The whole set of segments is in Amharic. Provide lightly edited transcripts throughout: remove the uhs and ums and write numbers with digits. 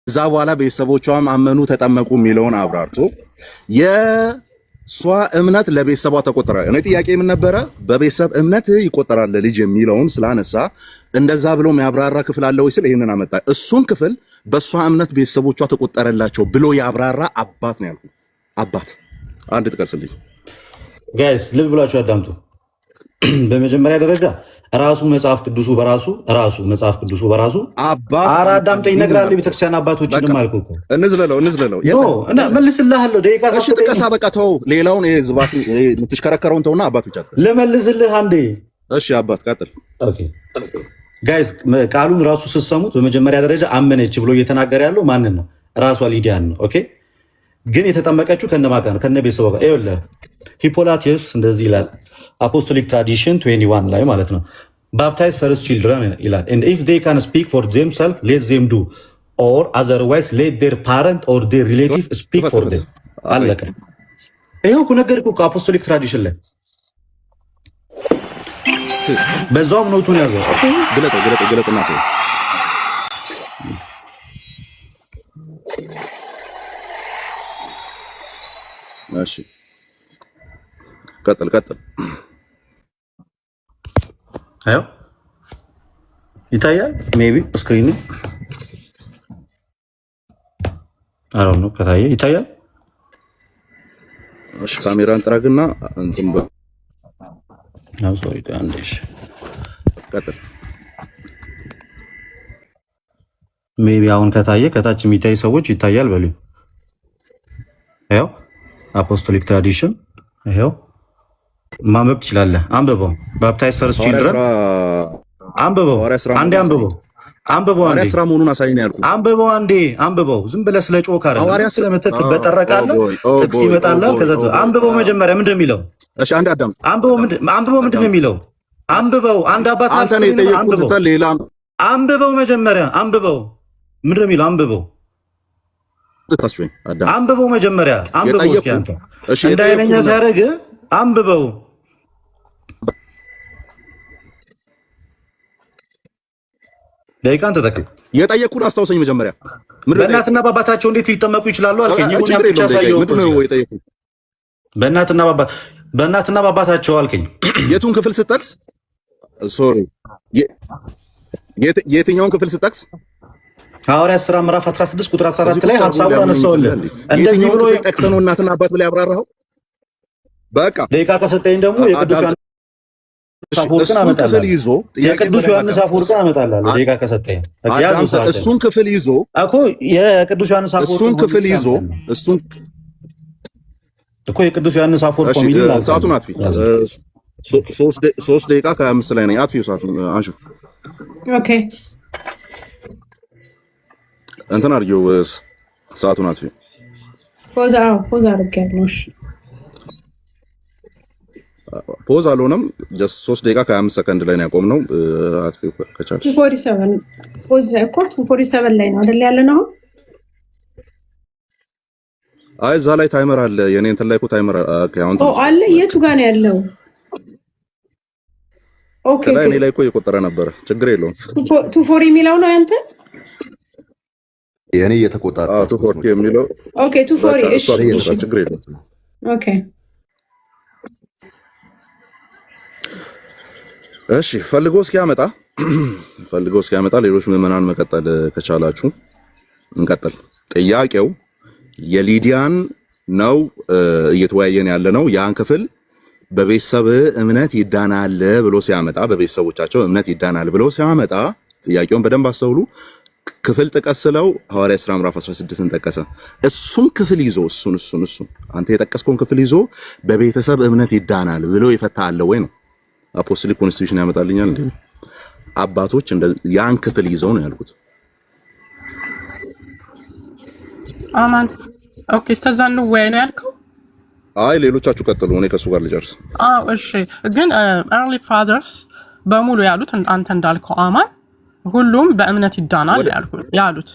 እዛ በኋላ ቤተሰቦቿም አመኑ ተጠመቁ የሚለውን አብራርቶ የሷ እምነት ለቤተሰቧ ተቆጠረ። እኔ ጥያቄ ምን ነበረ? በቤተሰብ እምነት ይቆጠራል ለልጅ የሚለውን ስላነሳ እንደዛ ብሎ የሚያብራራ ክፍል አለ ወይ ስል ይሄንን አመጣ። እሱን ክፍል በሷ እምነት ቤተሰቦቿ ተቆጠረላቸው ብሎ ያብራራ አባት ነው ያልኩት። አባት አንድ ጥቀስልኝ ጋይስ፣ ልብ ብላችሁ አዳምጡ። በመጀመሪያ ደረጃ ራሱ መጽሐፍ ቅዱሱ በራሱ አራ አዳምጠኝ እነግርሃለሁ። ቤተክርስቲያን አባቶችንም አልኩ እኮ እንዝለለው መልስልሃለሁ። ደቂቃ እሺ፣ ጥቀሳ በቃ ተው። ሌላውን ዝባስ የምትሽከረከረውን ተውና አባት ብቻ ልመልስልህ አንዴ። እሺ አባት ቀጥል። ኦኬ ጋይስ፣ ቃሉን ራሱ ስትሰሙት በመጀመሪያ ደረጃ አመነች ብሎ እየተናገረ ያለው ማንን ነው? ራሷ ሊዲያን ነው። ኦኬ፣ ግን የተጠመቀችው ከነማጋ ነው? ከነ ቤተሰቧ ጋር። ይኸውልህ ሂፖላቲየስ እንደዚህ ይላል አፖስቶሊክ ትራዲሽን 21 ላይ ማለት ነው። ባፕታይዝ ፈርስት ቺልድረን ይላል and if they can speak for themselves let them do or otherwise let their parent or their relative speak for them። አለቀ። ይኸው እኮ ነገርኩ እኮ አፖስቶሊክ ትራዲሽን ላይ በዛውም ኖቱን ያዘው። ግለጥና ሰው እሺ ቀጥል። አዮ ይታያል። ሜቢ ስክሪኑ አሮ ነው ከታየ ይታያል። እሺ ካሜራን ጥራግና እንትን ነው ሶሪ አንዴሽ ቀጥል። ሜቢ አሁን ከታየ ከታች የሚታይ ሰዎች ይታያል በሉ። አዮ አፖስቶሊክ ትራዲሽን ይሄው ማንበብ ትችላለህ። አንብበው። ባፕታይዝ ፈርስት ቺልድረን አንብበው። አንዴ አንብበው አንዴ ስራ መሆኑን አሳይኝ ያልኩህ አንብበው። ዝም ብለህ ስለ ጮክ አይደለም ስለመተክ በጠረቃለህ ጥቅስ ይመጣልህ። ከዛ አንብበው። መጀመሪያ ምንድን ነው የሚለው? እሺ አንዴ አዳም አንብበው። ምንድን ነው የሚለው? አንብበው። አንድ አባት አንተ ነው የጠየቁት። ሌላ አንብበው። መጀመሪያ አንብበው። ምንድን ነው የሚለው? አንብበው። መጀመሪያ አንብበው። እስኪ አንተ እንዳይለኛ ሲያደርግ አንብበው። ደቂቃን ተጠቅም። የጠየቁን አስታውሰኝ። መጀመሪያ በእናትና በአባታቸው እንዴት ሊጠመቁ ይችላሉ አልከኝ። በእናትና በአባታቸው አልከኝ። የቱን ክፍል ስጠቅስ? ሶሪ የትኛውን ክፍል ስጠቅስ? ሐዋርያት ሥራ ምዕራፍ 16 ቁጥር 14 ላይ ሐሳቡን አነሳውልህ። እንደዚህ ብሎ ጠቅሰህ ነው እናትና አባት ብለህ ያብራራኸው። በቃ ደቂቃ ከሰጠኝ ደግሞ የቅዱስ ዮሐንስ አፈወርቅን አመጣለሁ። ደቂቃ ከሰጠኝ እሱን ክፍል ይዞ እኮ የቅዱስ ዮሐንስ አፈወርቅ ኮሚኒ ሰዓቱን አጥፊ። 3 ደቂቃ ከ5 ላይ ነኝ። አጥፊው ሰዓቱን አንሹ። ኦኬ እንትን አድርጊው። ሰዓቱን አጥፊ። ፖዝ አድርጌያለሁ። ፖዝ አልሆነም። ጀስት 3 ደቂቃ ከ25 ሰከንድ ላይ ነው ያቆምነው። አጥፊው ከቻልሽ 247 ፖዝ ላይ እኮ 247 ላይ ነው አይደል ያለ ነው። አይ እዛ ላይ ታይመር አለ። የኔ እንትን ላይ እኮ ታይመር አለ። የቱ ጋር ነው ያለው? ኦኬ እኔ ላይ እኮ እየቆጠረ ነበረ። ችግር የለውም። 240 የሚለው ነው ያንተ? የኔ እየተቆጠረ 240 የሚለው ኦኬ 240 እሺ፣ ችግር የለውም። ኦኬ እሺ ፈልጎ እስኪያመጣ ሌሎች ምዕመናን መቀጠል ከቻላችሁ እንቀጥል። ጥያቄው የሊዲያን ነው እየተወያየን ያለ ነው። ያን ክፍል በቤተሰብ እምነት ይዳናል ብሎ ሲያመጣ፣ በቤተሰቦቻቸው እምነት ይዳናል ብሎ ሲያመጣ ጥያቄውን በደንብ አስተውሉ። ክፍል ጥቀስለው ሐዋርያት ሥራ ምዕራፍ 16ን ጠቀሰ። እሱን ክፍል ይዞ እሱን አንተ የጠቀስከውን ክፍል ይዞ በቤተሰብ እምነት ይዳናል ብሎ ይፈታ አለ ወይ ነው? አፖስቶሊክ ኮንስቲቱሽን ያመጣልኛል እንዴ? አባቶች ያን ክፍል ይዘው ነው ያልኩት። አማን ኦኬ። እስከዛ ነው ወይ ነው ያልከው? አይ ሌሎቻችሁ ቀጥሉ፣ እኔ ከሱ ጋር ልጨርስ። እሺ። ግን early fathers በሙሉ ያሉት አንተ እንዳልከው አማን ሁሉም በእምነት ይዳናል ያሉት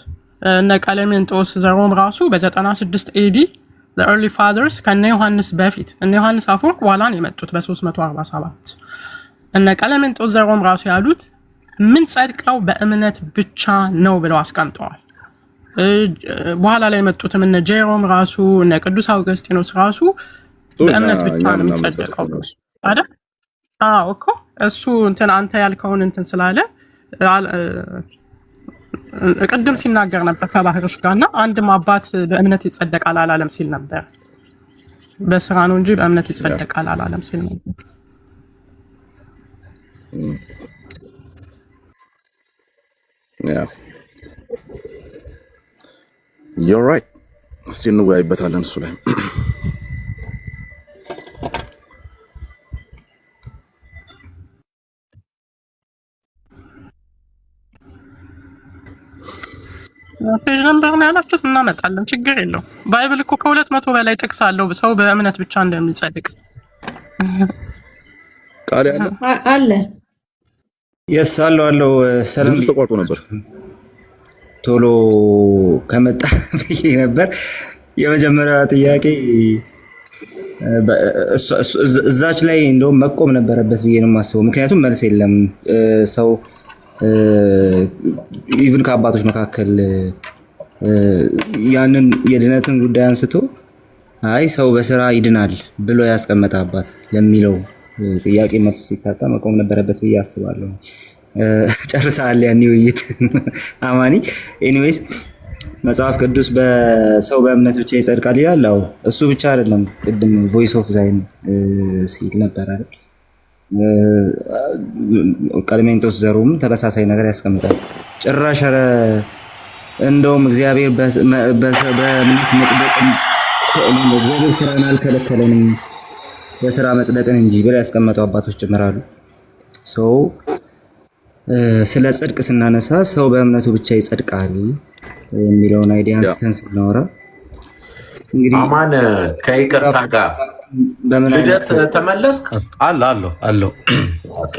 እነ ቀሌምንጦስ ዘሮም ራሱ በ96 ኤዲ the early fathers ከነ ዮሐንስ በፊት እነ ዮሐንስ አፈወርቅ በኋላ ነው የመጡት በ347 እነ ቀሌምንጦስ ዘሮም ራሱ ያሉት ምን ጸድቀው በእምነት ብቻ ነው ብለው አስቀምጠዋል። በኋላ ላይ የመጡትም እነ ጄሮም ራሱ እነ ቅዱስ አውገስጢኖስ ራሱ በእምነት ብቻ ነው የሚጸደቀው አይደል? አዎ እኮ እሱ እንትን አንተ ያልከውን እንትን ስላለ ቅድም ሲናገር ነበር ከባህርሽ ጋርና አንድም አባት በእምነት ይጸደቃል አላለም ሲል ነበር። በስራ ነው እንጂ በእምነት ይጸደቃል አላለም ሲል ነበር። Yeah. You're right. እስቲ እንወያይበታለን እሱ ላይ። ፔጅ ነምበር ነው ያላችሁት፣ እናመጣለን፣ ችግር የለውም። ባይብል እኮ ከ200 በላይ ጥቅስ አለው ሰው በእምነት ብቻ እንደሚጸድቅ ቃል ያለ አለ። አለው ሰላም ተቋርጦ ነበር ቶሎ ከመጣ ብዬ ነበር። የመጀመሪያ ጥያቄ እዛች ላይ እንደውም መቆም ነበረበት ብዬ ነው የማስበው። ምክንያቱም መልስ የለም። ሰው ኢቭን ከአባቶች መካከል ያንን የድነትን ጉዳይ አንስቶ አይ ሰው በስራ ይድናል ብሎ ያስቀመጠ አባት ለሚለው ጥያቄ መልስ ሲታጣ መቆም ነበረበት ብዬ አስባለሁ። ጨርሰሃል ያኔ ውይይት አማኒ። ኤኒዌይስ መጽሐፍ ቅዱስ በሰው በእምነት ብቻ ይጸድቃል ይላል። አዎ እሱ ብቻ አይደለም፣ ቅድም ቮይስ ኦፍ ዛይን ሲል ነበር አይደል? ቀለሜንጦስ ዘሩም ተመሳሳይ ነገር ያስቀምጣል። ጭራሽ ኧረ እንደውም እግዚአብሔር በእምነት መጽደቅን እግዚአብሔር ስራን አልከለከለንም በስራ መጽደቅን እንጂ ብለው ያስቀመጡ አባቶች ጭምራሉ። ሰው ስለ ጽድቅ ስናነሳ ሰው በእምነቱ ብቻ ይጸድቃል የሚለውን አይዲያ አንስተን ስናወራ እንግዲህ አማን ከይቅርታ ጋር ልደት ተመለስክ? አለው። ኦኬ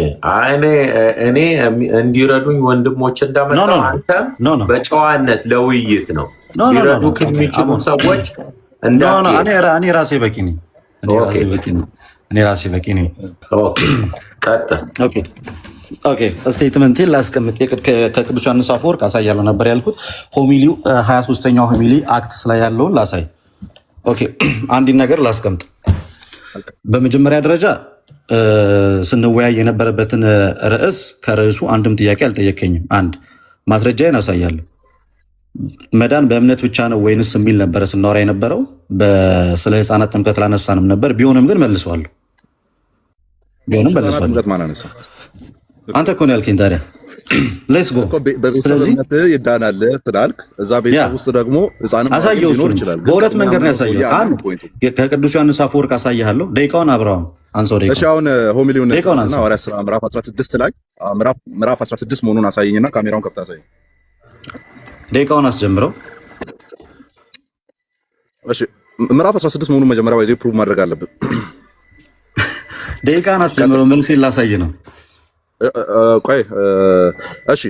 እኔ እንዲረዱኝ ወንድሞች እንዳመጣው አንተም በጨዋነት ለውይይት ነው ሊረዱ ከሚችሉ ሰዎች እኔ ራሴ በቂ ነኝ። ኦኬ ቀጥል። ኦኬ ስቴትመንቴን ላስቀምጥ። ከቅዱስ ዮሐንስ አፈወርቅ አሳያለሁ ነበር ያልኩት። ሆሚሊው 23ኛው ሆሚሊ አክትስ ላይ ያለውን ላሳይ። ኦኬ አንድ ነገር ላስቀምጥ። በመጀመሪያ ደረጃ ስንወያይ የነበረበትን ርዕስ ከርዕሱ አንድም ጥያቄ አልጠየቀኝም። አንድ ማስረጃዬን አሳያለሁ። መዳን በእምነት ብቻ ነው ወይንስ የሚል ነበረ ስናወራ የነበረው። ስለ ህፃናት ጥምቀት ላነሳንም ነበር። ቢሆንም ግን መልሰዋለሁ። አንተ እኮ ነው ያልከኝ። ታዲያ ሌትስ ጎ። በቤተሰብነት ይዳናል ስላልክ እዛ ቤተሰብ ውስጥ ደግሞ ህፃንም ሊኖር ይችላል። በሁለት መንገድ ነው ያሳየው። አንድ ከቅዱስ ዮሐንስ አፈወርቅ አሳይሃለሁ። ደቂቃውን አብረው አንሳው። እሺ አሁን ሆሚሊውን እና ሐዋርያት ሥራ ምዕራፍ 16 ላይ ምዕራፍ 16 መሆኑን አሳየኝና ካሜራውን ከፍታ አሳየኝ። ደቂቃውን አስጀምረው። እሺ ምዕራፍ 16 መሆኑን መጀመሪያ ወይ ፕሩቭ ማድረግ አለብን። ደቂቃን አስጀምረው። መልሴን ላሳይ ነው። ቆይ እሺ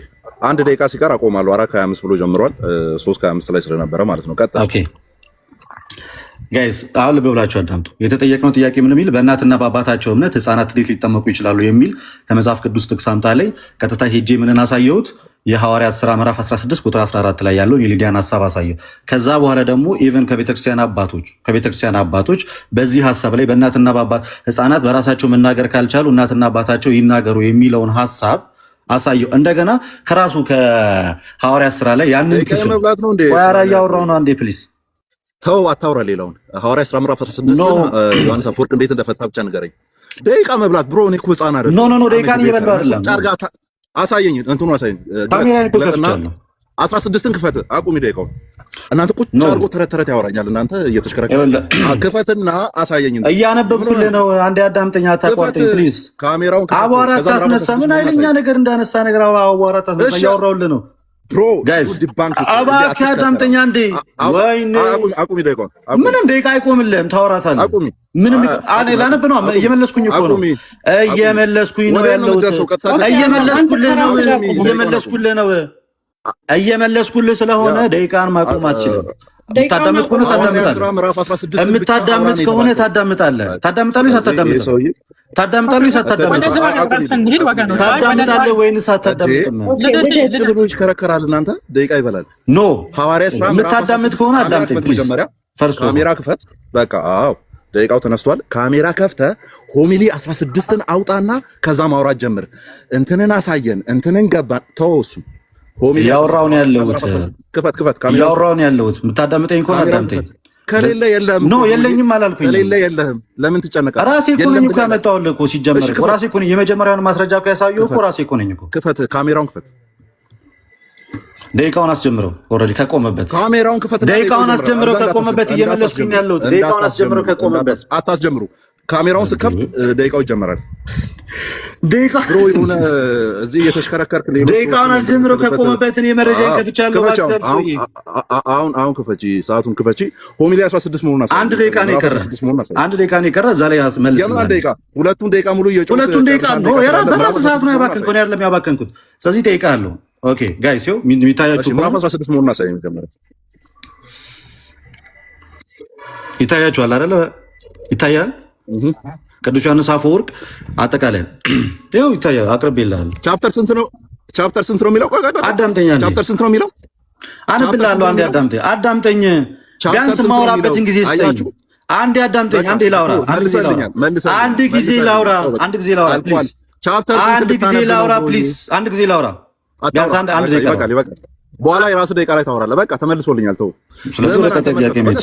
አንድ ደቂቃ ሲቀር አቆማለሁ። 4:25 ብሎ ጀምሯል። 3:25 ላይ ስለነበረ ማለት ነው። ቀጥታ ኦኬ ጋይስ አሁን ልብ ብላችሁ አዳምጡ። የተጠየቅነው ጥያቄ ምን የሚል በእናትና በአባታቸው እምነት ህፃናት እንዴት ሊጠመቁ ይችላሉ የሚል ከመጽሐፍ ቅዱስ ጥቅስ አምጣ ላይ ቀጥታ ሄጄ ምንን አሳየሁት? የሐዋርያት ሥራ ምዕራፍ 16 ቁጥር 14 ላይ ያለውን የሊዲያን ሀሳብ አሳየው። ከዛ በኋላ ደግሞ ኢቨን ከቤተክርስቲያን አባቶች በዚህ ሀሳብ ላይ በእናትና በአባት ህፃናት በራሳቸው መናገር ካልቻሉ እናትና አባታቸው ይናገሩ የሚለውን ሀሳብ አሳየው። እንደገና ከራሱ ከሐዋርያት ሥራ ላይ ያንን ክፍል ወያራ እያወራው ነው። አንዴ ፕሊዝ ተው አታውራ። ሌላውን ሐዋርያት ሥራ ምዕራፍ 16 ዮሐንስ አፈወርቅ እንዴት እንደፈታ ብቻ ንገረኝ። ደቂቃ መብላት ብሮ እኔ እኮ ህፃን አይደለም። ኖ ደቂቃን እየበላሁ አይደለም። አሳየኝ፣ እንትኑ አሳየኝ። 16ን ክፈት። አቁሚ ደቂቃውን። እናንተ ቁጭ አድርጎ ተረት ያወራኛል። እናንተ እየተሽከረከረ ክፈትና አሳየኝ። እያነበብኩልህ ነው። አንዴ አዳምጠኝ፣ አታቋርጠኝ ፕሊዝ። ካሜራውን አቧራ አታስነሳ። ምን አይለኛ ነገር እንዳነሳ ነገር አቧራ አታስነሳ። እያወራሁልህ ነው ብሮ ጋይስ። እባክህ አዳምጠኝ አንዴ። ወይኔ አቁሚ ደቂቃውን። ምንም ደቂቃ አይቆምልህም፣ ታወራታለህ። አቁሚ። ምንም ላነብ ነው። እየመለስኩኝ እኮ ነው። እየመለስኩኝ ነው ያለሁት። እየመለስኩልህ ስለሆነ ደቂቃን ማቆም አትችልም። የምታዳምጥ ከሆነ ታዳምጣለህ። የምታዳምጥ ከሆነ ታዳምጣለህ። ታዳምጣለህ ታዳምጣለህ ታዳምጣለህ ወይንስ አታዳምጥም? ብሎ ይሽከረከራል። እናንተ ደቂቃ ይበላል። ኖ ሐዋርያ ሥራ የምታዳምጥ ከሆነ አዳምጥ። መጀመሪያ ካሜራ ክፈት። በቃ አዎ ደቂቃው ተነስቷል። ካሜራ ከፍተ ሆሚሊ 16ን አውጣና ከዛ ማውራት ጀምር። እንትንን አሳየን፣ እንትንን ገባን። ተወሱ ሆሚሊ ያወራው ነው ያለሁት። ክፈት ካሜራ ያወራው ነው ያለሁት። የምታዳምጠኝ ከሆነ አዳምጠኝ። ከሌለ የለህም። ኖ የለኝም አላልኩኝ። ከሌለ የለህም። ለምን ትጨነቃለህ? ራሴ እኮ ነኝ እኮ ያመጣሁልህ እኮ ሲጀመር እኮ ራሴ እኮ ነኝ። የመጀመሪያውን ማስረጃ እኮ ያሳየው እኮ ራሴ እኮ ነኝ እኮ። ክፈት ካሜራውን ክፈት። ደቂቃውን አስጀምረው። ኦልሬዲ ከቆመበት ካሜራውን ክፈት። ደቂቃውን አስጀምረው ከቆመበት እየመለስኩኝ ያለሁት። ደቂቃውን አስጀምረው ከቆመበት አታስጀምሩ። ካሜራውን ስከፍት ደቂቃው ይጀምራል። ደቂቃ ብሮ የሆነ እዚህ የተሽከረከርክ ሌሎች ደቂቃውን አስጀምረው ከቆመበት እኔ መረጃ ከፍቻለሁ። አሁን ክፈቺ፣ ሰዓቱን ክፈቺ። ሆሚሊ 16 መሆኑን አሳይ። አንድ ደቂቃ ነው የቀረ። እዛ ላይ መልስ። የምን ደቂቃ? ሁለቱን ደቂቃ ሙሉ እየጮህ ሁለቱን ደቂቃ ነው በራሱ ሰዓት ነው ያባከንኩት። እኔ አይደለም ያባከንኩት። ስለዚህ ደቂቃ አለው። ኦኬ ጋይስ ይኸው የሚታያችሁ ምዕራፍ 16 መሆኑን አሳይ። መጀመሪያ ይታያችኋል አይደለ? ይታያል። ቅዱስ ዮሐንስ አፈወርቅ አጠቃላይ ይኸው ይታያል። አቅርቤልሃለሁ። ቻፕተር ስንት ነው? የሚለው? አዳምጠኛ ቻፕተር ስንት ነው የሚለው? አንብልሃለሁ። አንዴ አዳምጠኝ። ቢያንስ ማውራበትን ጊዜ ስጠኝ። አንዴ አዳምጠኝ። አንድ ጊዜ ላውራ። አንድ ጊዜ ላውራ። ቢያንስ አንድ ደቂቃ በኋላ የራስህ ደቂቃ ላይ ታወራለህ። በቃ ተመልሶልኛል። ተው ስለዚህ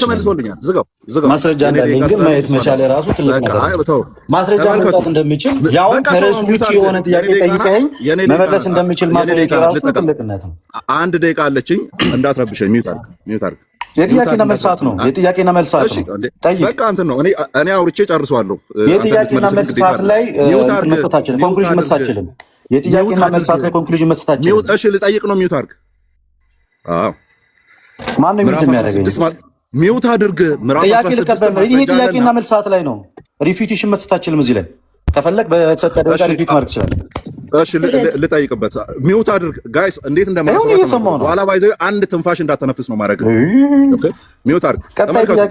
ተመልሶልኛል። ዝጋው። ማስረጃ እንዳለኝ ግን ማየት መቻል የራሱ ትልቅ ነገር ነው። ማስረጃ መምጣት እንደምችል ያው ከርዕሱ ውጭ የሆነ ጥያቄ ጠይቀኸኝ መመለስ እንደምችል ማስረጃ የራሱ ትልቅነት ነው። አንድ ደቂቃ አለችኝ፣ እንዳትረብሸኝ። ሚውት አድርግ። የጥያቄና መልስ ሰዓት ነው። የጥያቄና መልስ ሰዓት ነው። በቃ እንትን ነው። እኔ አውርቼ ጨርሰዋለሁ። የጥያቄና መልስ ሰዓት ላይ ኮንክሉዥን መስጠት አልችልም። የጥያቄና መልስ ሰዓት ላይ ኮንክሉዥን መስጠት አልችልም። እሺ ልጠይቅ ነው። ሚውት አድርግ። ማን ነው የሚያደርገው? ሚውት አድርግ። ጥያቄ ልቀበል። ይሄ ጥያቄና መልስ ሰዓት ላይ ነው። ሪፊቲሽን መስጠት አልችልም። እዚህ ላይ ከፈለግ በተሰጠ ደረጃ ሪፊት ማድረግ ትችላለህ። እሺ ልጠይቅበት። ሚውት አድርግ ጋይስ። እንዴት እንደማስረዳው በኋላ ባይዘው አንድ ትንፋሽ እንዳተነፍስ ነው ማድረግ። ኦኬ ሚውት አድርግ።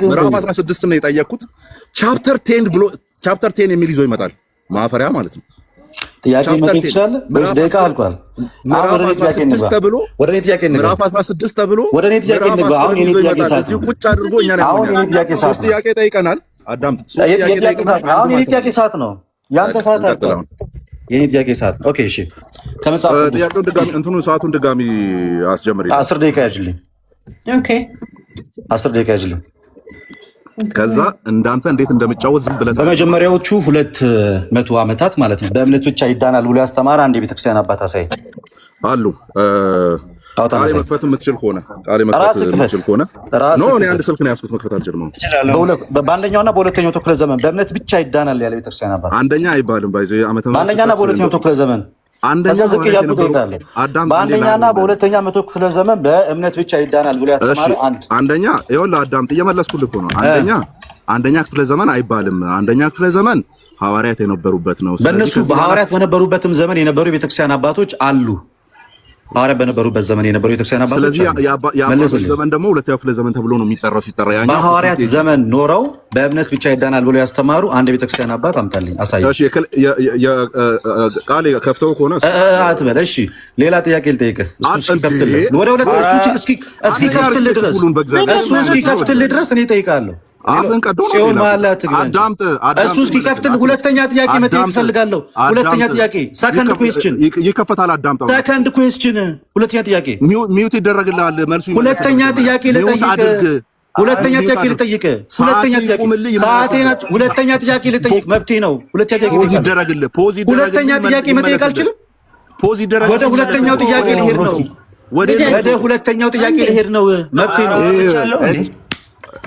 ምዕራፍ 16 ነው የጠየቅኩት። ቻፕተር 10 የሚል ይዞ ይመጣል። ማፈሪያ ማለት ነው። ጥያቄ መጠየቅ ትችላለህ። ደቂቃ አልቋል። ምዕራፍ 16 ተብሎ ወደ እኔ ጥያቄ እንግባ። ምዕራፍ 16 ተብሎ ወደ እኔ ጥያቄ እንግባ። አሁን የኔ ጥያቄ ሰዓት ነው። ቁጭ አድርጎ እኛ ነው ሶስት ጥያቄ ጠይቀናል። አዳምጥ። ሶስት ጥያቄ ጠይቀናል። አሁን የኔ ጥያቄ ሰዓት ነው። ያንተ ሰዓት አልቋል። የኔ ጥያቄ ሰዓት ኦኬ። እሺ ከመጽሐፍ ጥያቄውን ድጋሚ ሰዓቱን ድጋሚ አስጀምር። 10 ደቂቃ ያጅልኝ። ኦኬ 10 ደቂቃ ያጅልኝ። ከዛ እንዳንተ እንዴት እንደምጫወት ዝም ብለህ በመጀመሪያዎቹ 200 ዓመታት ማለት ነው በእምነት ብቻ ይዳናል ብሎ ያስተማረ አንድ የቤተክርስቲያን አባት አሳይ አሉ። ቃሌ መክፈት የምትችል ከሆነ ኖ እኔ አንድ ስልክ ነው ያዝኩት፣ መክፈት አልችልም። በአንደኛውና በሁለተኛው ክፍለ ዘመን በእምነት ብቻ ይዳናል ያለ ቤተክርስቲያን አባት አንደኛ አይባልም። ባይዘ ዓመተ ምህረት በአንደኛና በሁለተኛው ክፍለ ዘመን አንደኛ ዝቅ እያልኩ ትሄዳለህ። በአንደኛና በሁለተኛ መቶ ክፍለ ዘመን በእምነት ብቻ ይዳናል ብሎ ያስተማረ አንደኛ ይኸውልህ፣ አዳምጥ፣ እየመለስኩልህ እኮ ነው። አንደኛ ክፍለ ዘመን አይባልም። አንደኛ ክፍለ ዘመን ሐዋርያት የነበሩበት ነው። በእነሱ በሐዋርያት በነበሩበትም ዘመን የነበሩ የቤተክርስቲያን አባቶች አሉ። ሐዋርያት በነበሩበት ዘመን የነበሩ የቤተክርስቲያን አባቶች። ስለዚህ የአባቶች ዘመን ደግሞ ሁለተኛው ክፍለ ዘመን ተብሎ ነው የሚጠራው። ሲጠራ ያኛው በሐዋርያት ዘመን ኖረው በእምነት ብቻ ይዳናል ብሎ ያስተማሩ አንድ የቤተክርስቲያን አባት አምጣልኝ፣ አሳይ። እሺ ቃል ከፍተው ከሆነ አትበል። እሺ ሌላ ጥያቄ ልጠይቅህ። ወደ ሁለት እስኪ ከፍትልህ ድረስ እኔ እጠይቅሃለሁ። አፍን ቀዶ ነው አዳምጥ። እሱ እስኪከፍትልህ ሁለተኛ ጥያቄ መጠየቅ እፈልጋለሁ። ሁለተኛ ጥያቄ ሰከንድ ኩዌስችን ይከፈታል። አዳምጥ። ሰከንድ ኩዌስችን ሁለተኛ ጥያቄ ሚውት ይደረግልሃል። መልሱ ሁለተኛ ጥያቄ ልጠይቅ። ሁለተኛ ጥያቄ ልጠይቅ። ሁለተኛ ጥያቄ ሰዓቴን ሁለተኛ ጥያቄ ልጠይቅ መብቴ ነው። ሁለተኛ ጥያቄ ይደረግልህ። ሁለተኛ ጥያቄ መጠየቅ አልችልም። ፖዝ ይደረግልህ። ወደ ሁለተኛው ጥያቄ ልሄድ ነው። ወደ ሁለተኛው ጥያቄ ልሄድ ነው። መብቴ ነው።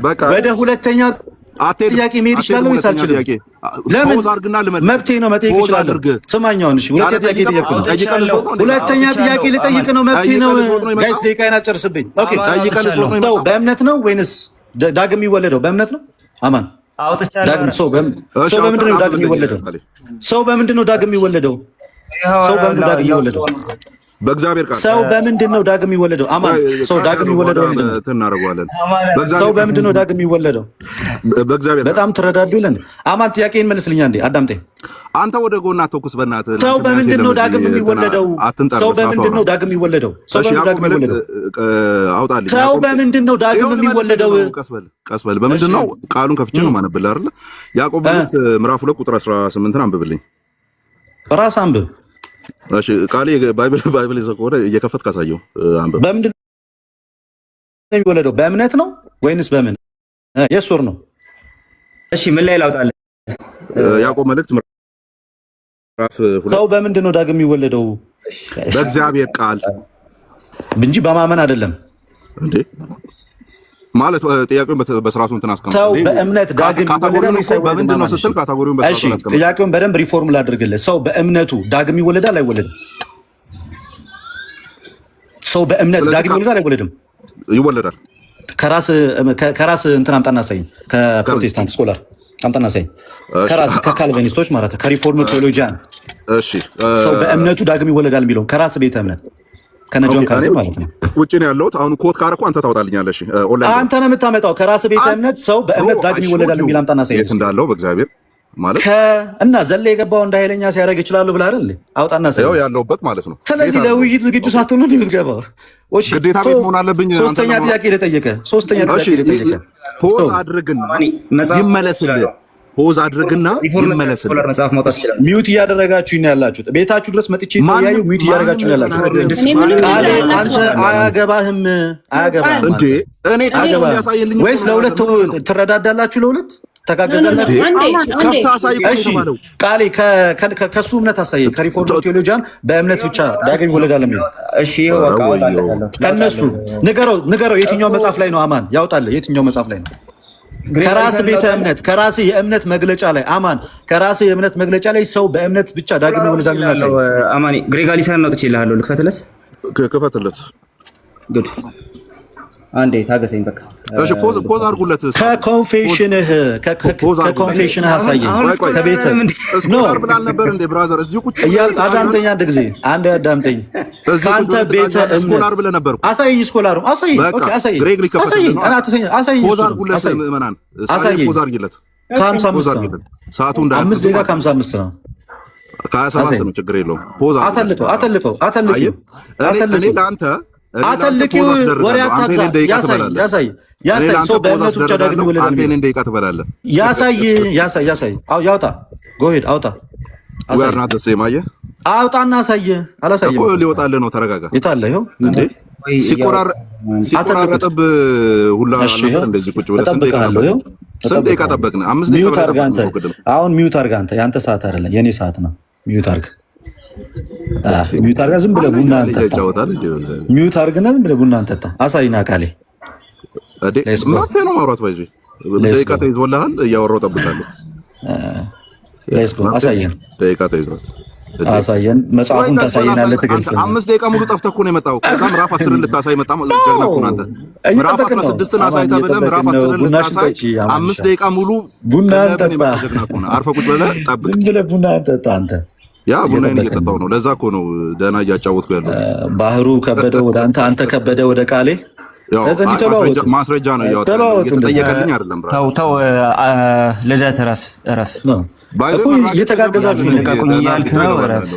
በቃ ወደ ሁለተኛ ጥያቄ መሄድ ይችላል ወይስ አልችልም? ለምን መብቴ ነው፣ መጠየቅ ይችላል። ስማኛውን እሺ፣ ሁለተኛ ጥያቄ ልጠይቅ ነው። ሁለተኛ ጥያቄ ልጠይቅ ነው፣ መብቴ ነው። ጋይስ ደቂቃዬን አትጨርስብኝ። ኦኬ ተው። በእምነት ነው ወይንስ ዳግም የሚወለደው በእምነት ነው? አማን ዳግም ሰው በምንድን ነው ዳግም የሚወለደው? ሰው በምንድን ነው ዳግም የሚወለደው? ሰው በምንድን ነው ዳግም የሚወለደው? በእግዚአብሔር ቃል ሰው በምንድን ነው ዳግም የሚወለደው? አማን ሰው ዳግም የሚወለደው እናደርገዋለን። ሰው በምንድን ነው ዳግም የሚወለደው? በእግዚአብሔር በጣም ትረዳዱ ይለን። አማን ጥያቄን መልስልኛ እንዴ አዳምጠኝ። አንተ ወደ ጎና ተኩስ በእናትህ። ሰው በምንድን ነው ዳግም የሚወለደው? ሰው በምንድን ነው ዳግም የሚወለደው? ሰው በምንድን ነው ዳግም የሚወለደው? ቀስበል በምንድን ነው? ቃሉን ከፍቼ ነው ማነብልህ አይደል? ያዕቆብ መልእክት ምዕራፍ 2 ቁጥር 18ን አንብብልኝ። ራስ አንብብ። እሺ ቃል ባይብል ይዘቆረ እየከፈትክ አሳየው። አንብብ። በምንድን ነው የሚወለደው? በእምነት ነው ወይንስ በምን? የሱር ነው። እሺ ምን ላይ ላውጣልህ? ያዕቆብ መልእክት ምዕራፍ 2 ሰው በምንድን ነው ዳግም የሚወለደው? በእግዚአብሔር ቃል እንጂ በማመን አይደለም እንዴ ማለት ጥያቄውን በስርዓቱ እንትን አስቀምጥ። ሰው በእምነት ዳግም ይወለዳል ወይስ በምንድን ነው ስትል ካታጎሪውን በስርዓቱ አስቀምጥ። ጥያቄውን በደንብ ሪፎርም ላድርግልህ። ሰው በእምነቱ ዳግም ይወለዳል አይወለድም? ሰው በእምነት ዳግም ይወለዳል አይወለድም? ይወለዳል። ከራስ እንትን አምጣና አሳይኝ። ከፕሮቴስታንት ስኮላር አምጣና አሳይኝ። ከራስ ከካልቪኒስቶች ማለት ነው፣ ከሪፎርም ቴዎሎጂያን። እሺ ሰው በእምነቱ ዳግም ይወለዳል የሚለው ከራስ ቤተ እምነት ከነጆን ካለ ማለት ነው። ውጪ ነው ያለሁት። አሁን ኮት ካረኩ አንተ ታወጣልኛለህ። እሺ ኦንላይን አንተ ነው የምታመጣው። ከራስ ቤተ እምነት ሰው በእምነት ዳግም ይወለዳል የሚል አምጣና አሳይኝ። የት እንዳለው በእግዚአብሔር ማለት እና ዘለ የገባው እንደ ኃይለኛ ሲያደርግ ይችላሉ ብለህ አይደል? አውጣና አሳይኝ። ያው ያለውበት ማለት ነው። ስለዚህ ለውይይት ዝግጁ ሳትሆን ነው የምትገባው። እሺ ግዴታ ቤት መሆን አለብኝ። ሶስተኛ ጥያቄ ልጠየቀ። ፖዝ አድርግና ይመለስልህ። ፖዝ አድርግና ይመለስልህ። መጽሐፍ ማውጣት ይችላል። ሚውት እያደረጋችሁኝ ነው ያላችሁት። ቤታችሁ ድረስ መጥቼ ተያዩ ሚውት እያደረጋችሁኝ ነው ያላችሁት። ቃሌ አንተ አያገባህም እንዴ? እኔ ቃሌ ያሳየልኝ ወይስ ለሁለት ትረዳዳላችሁ? ለሁለት ተጋገዛላችሁ? ከፍታ አሳይ ማለት ቃሌ ከሱ እምነት አሳየ። ከሪፎርም ቴዎሎጂያን በእምነት ብቻ ዳግም ይወለዳል የሚለው እሺ ከነሱ ንገረው። የትኛው መጽሐፍ ላይ ነው? አማን ያውጣልህ። የትኛው መጽሐፍ ላይ ነው? ከራስ ቤተ እምነት ከራስ የእምነት መግለጫ ላይ አማን ከራስ የእምነት መግለጫ ላይ ሰው በእምነት ብቻ ዳግም ይወለዳል የሚለው አማን ግሬጋሊሳን ነው ጥቼልሃለሁ። ልክፈትለት ክፈትለት። ጉድ አንዴ ታገሰኝ በቃ። እሺ ፖዝ አድርጉለት። ከኮንፌሽንህ አሳየኝ። ከቤተ ስኮላር ብላል ነበር እንዴ ብራዘር? እዚሁ ቁጭ አዳምጠኝ። አንድ ጊዜ አንዳምጠኝ። ከአንተ ቤተ ስኮላር ብለህ ነበር። አሳየኝ። ስኮላሩ አሳየኝ። ኦኬ አሳየኝ። ግሬግ ሊከፈትልህ ነው። አሳየኝ። ፖዝ አድርጉለት ምዕመናን። ፖዝ አድርጊለት። ከ55 ሰዓቱ እንደ 5 ደቂቃ ከ55 ነው። ከ27 ነው። ችግር የለውም። ፖዝ አተልቀው። እኔ ለአንተ አተልቂው ወሬ አታብዛ። ያሳይ ሰው በእምነቱ ብቻ ዳግም ይወለዳል። አንተ እኔን ደቂቃ ትበላለህ። ያሳይ። ያውጣ ጎሄድ አውጣ። ወርና ተሰማየ አውጣና አሳየ። አላሳየም እኮ ሊወጣልህ ነው። ተረጋጋ። የታለ ይኸው እንዴ ሲቆራረጥብ ሁላ ነበር። እንደዚህ ቁጭ ብለህ ስንት ደቂቃ ጠበቅን? 5 ደቂቃ ሚውት አድርገህ አንተ። አሁን ሚውት አድርገህ አንተ። ያንተ ሰዓት አይደለም የኔ ሰዓት ነው። ሚውት አድርገህ ዝም ብለህ ቡና አንጠጣ። ሚውት አድርግና ዝም ብለህ ቡና አንጠጣ። አሳይና ቃሌ ማፌ ነው ማውራት ባይዞ ደቂቃ ተይዞልሃል። እያወራሁ እጠብቃለሁ። አሳየን። ደቂቃ ተይዟል። አሳየን። መጽሐፉን ታሳየናለህ። ትገልጽ 5 ደቂቃ ሙሉ ጠፍተህ እኮ ነው የመጣው። ከዛ ምዕራፍ 10 ልታሳይ መጣ። ጀግና እኮ አንተ። ምዕራፍ 16 አሳይተህ ብለህ ምዕራፍ 10 ልታሳይ 5 ደቂቃ ሙሉ ቡና አንጠጣ። አርፈህ ቁጭ ብለህ ጠብቅ። ዝም ብለህ ቡና አንጠጣ አንተ። ያ ቡናዬን እየጠጣሁ ነው። ለዛ እኮ ነው ደህና እያጫወትኩ ያለሁት። ባህሩ ከበደ ወደ አንተ፣ አንተ ከበደ ወደ ቃሌ። ማስረጃ ነው እያወጣሁ እየተጠየቀልኝ አይደለም። ተው ልደት እረፍ እየተጋገዛችሁ እያልክ ነው። እረፍ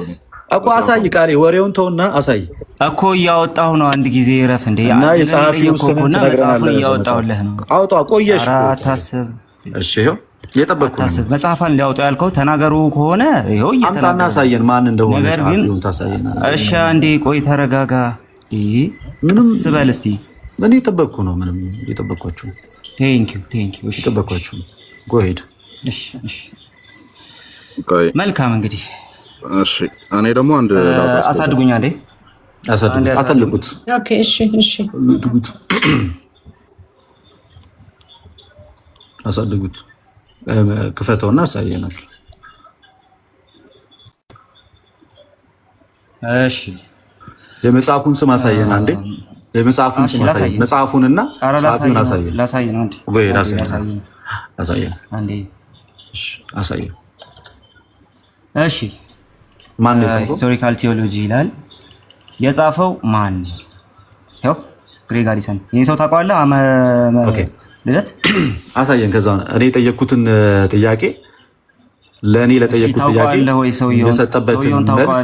እኮ አሳይ። ቃሌ ወሬውን ተውና አሳይ እኮ እያወጣሁ ነው። አንድ ጊዜ እረፍ እንዴ። እና የጸሐፊውን ስም መጽሐፉን እያወጣሁልህ ነው። አውጣ። ቆየሽ። አታስብ። እሺ ይኸው የጠበቅኩ መጽሐፋን ሊያወጣው ያልከው ተናገሩ ከሆነ ይኸው አምጣና አሳየን ማን እንደሆነ። ነገር ግን እሺ አንዴ ቆይ ተረጋጋ። ምንም ስበል እስቲ። እኔ የጠበቅኩ ነው። ምንም የጠበቅኳችሁ። ቴንኪው። እሺ የጠበቅኳችሁ። ጎሄድ። እሺ መልካም እንግዲህ። እሺ እኔ ደግሞ አንድ አሳድጉኝ። አንዴ አተልቁት። ኦኬ እሺ አሳድጉት። ክፈተውና አሳየናል። እሺ የመጽሐፉን ስም አሳየን አንዴ። የመጽሐፉን ስም አሳየን። መጽሐፉንና ጸሐፊውን አሳየን። ላሳይ ነው አንዴ። ወይ አሳየን አንዴ። እሺ አሳየን። እሺ ማን ነው? ሂስቶሪካል ቲዮሎጂ ይላል። የጻፈው ማን? ያው ግሬጋሪሰን ይሄን ሰው ታውቀዋለህ? ልደት አሳየን። ከዛ እኔ የጠየኩትን ጥያቄ ለእኔ ለጠየኩት ጥያቄ የሰጠበትን መልስ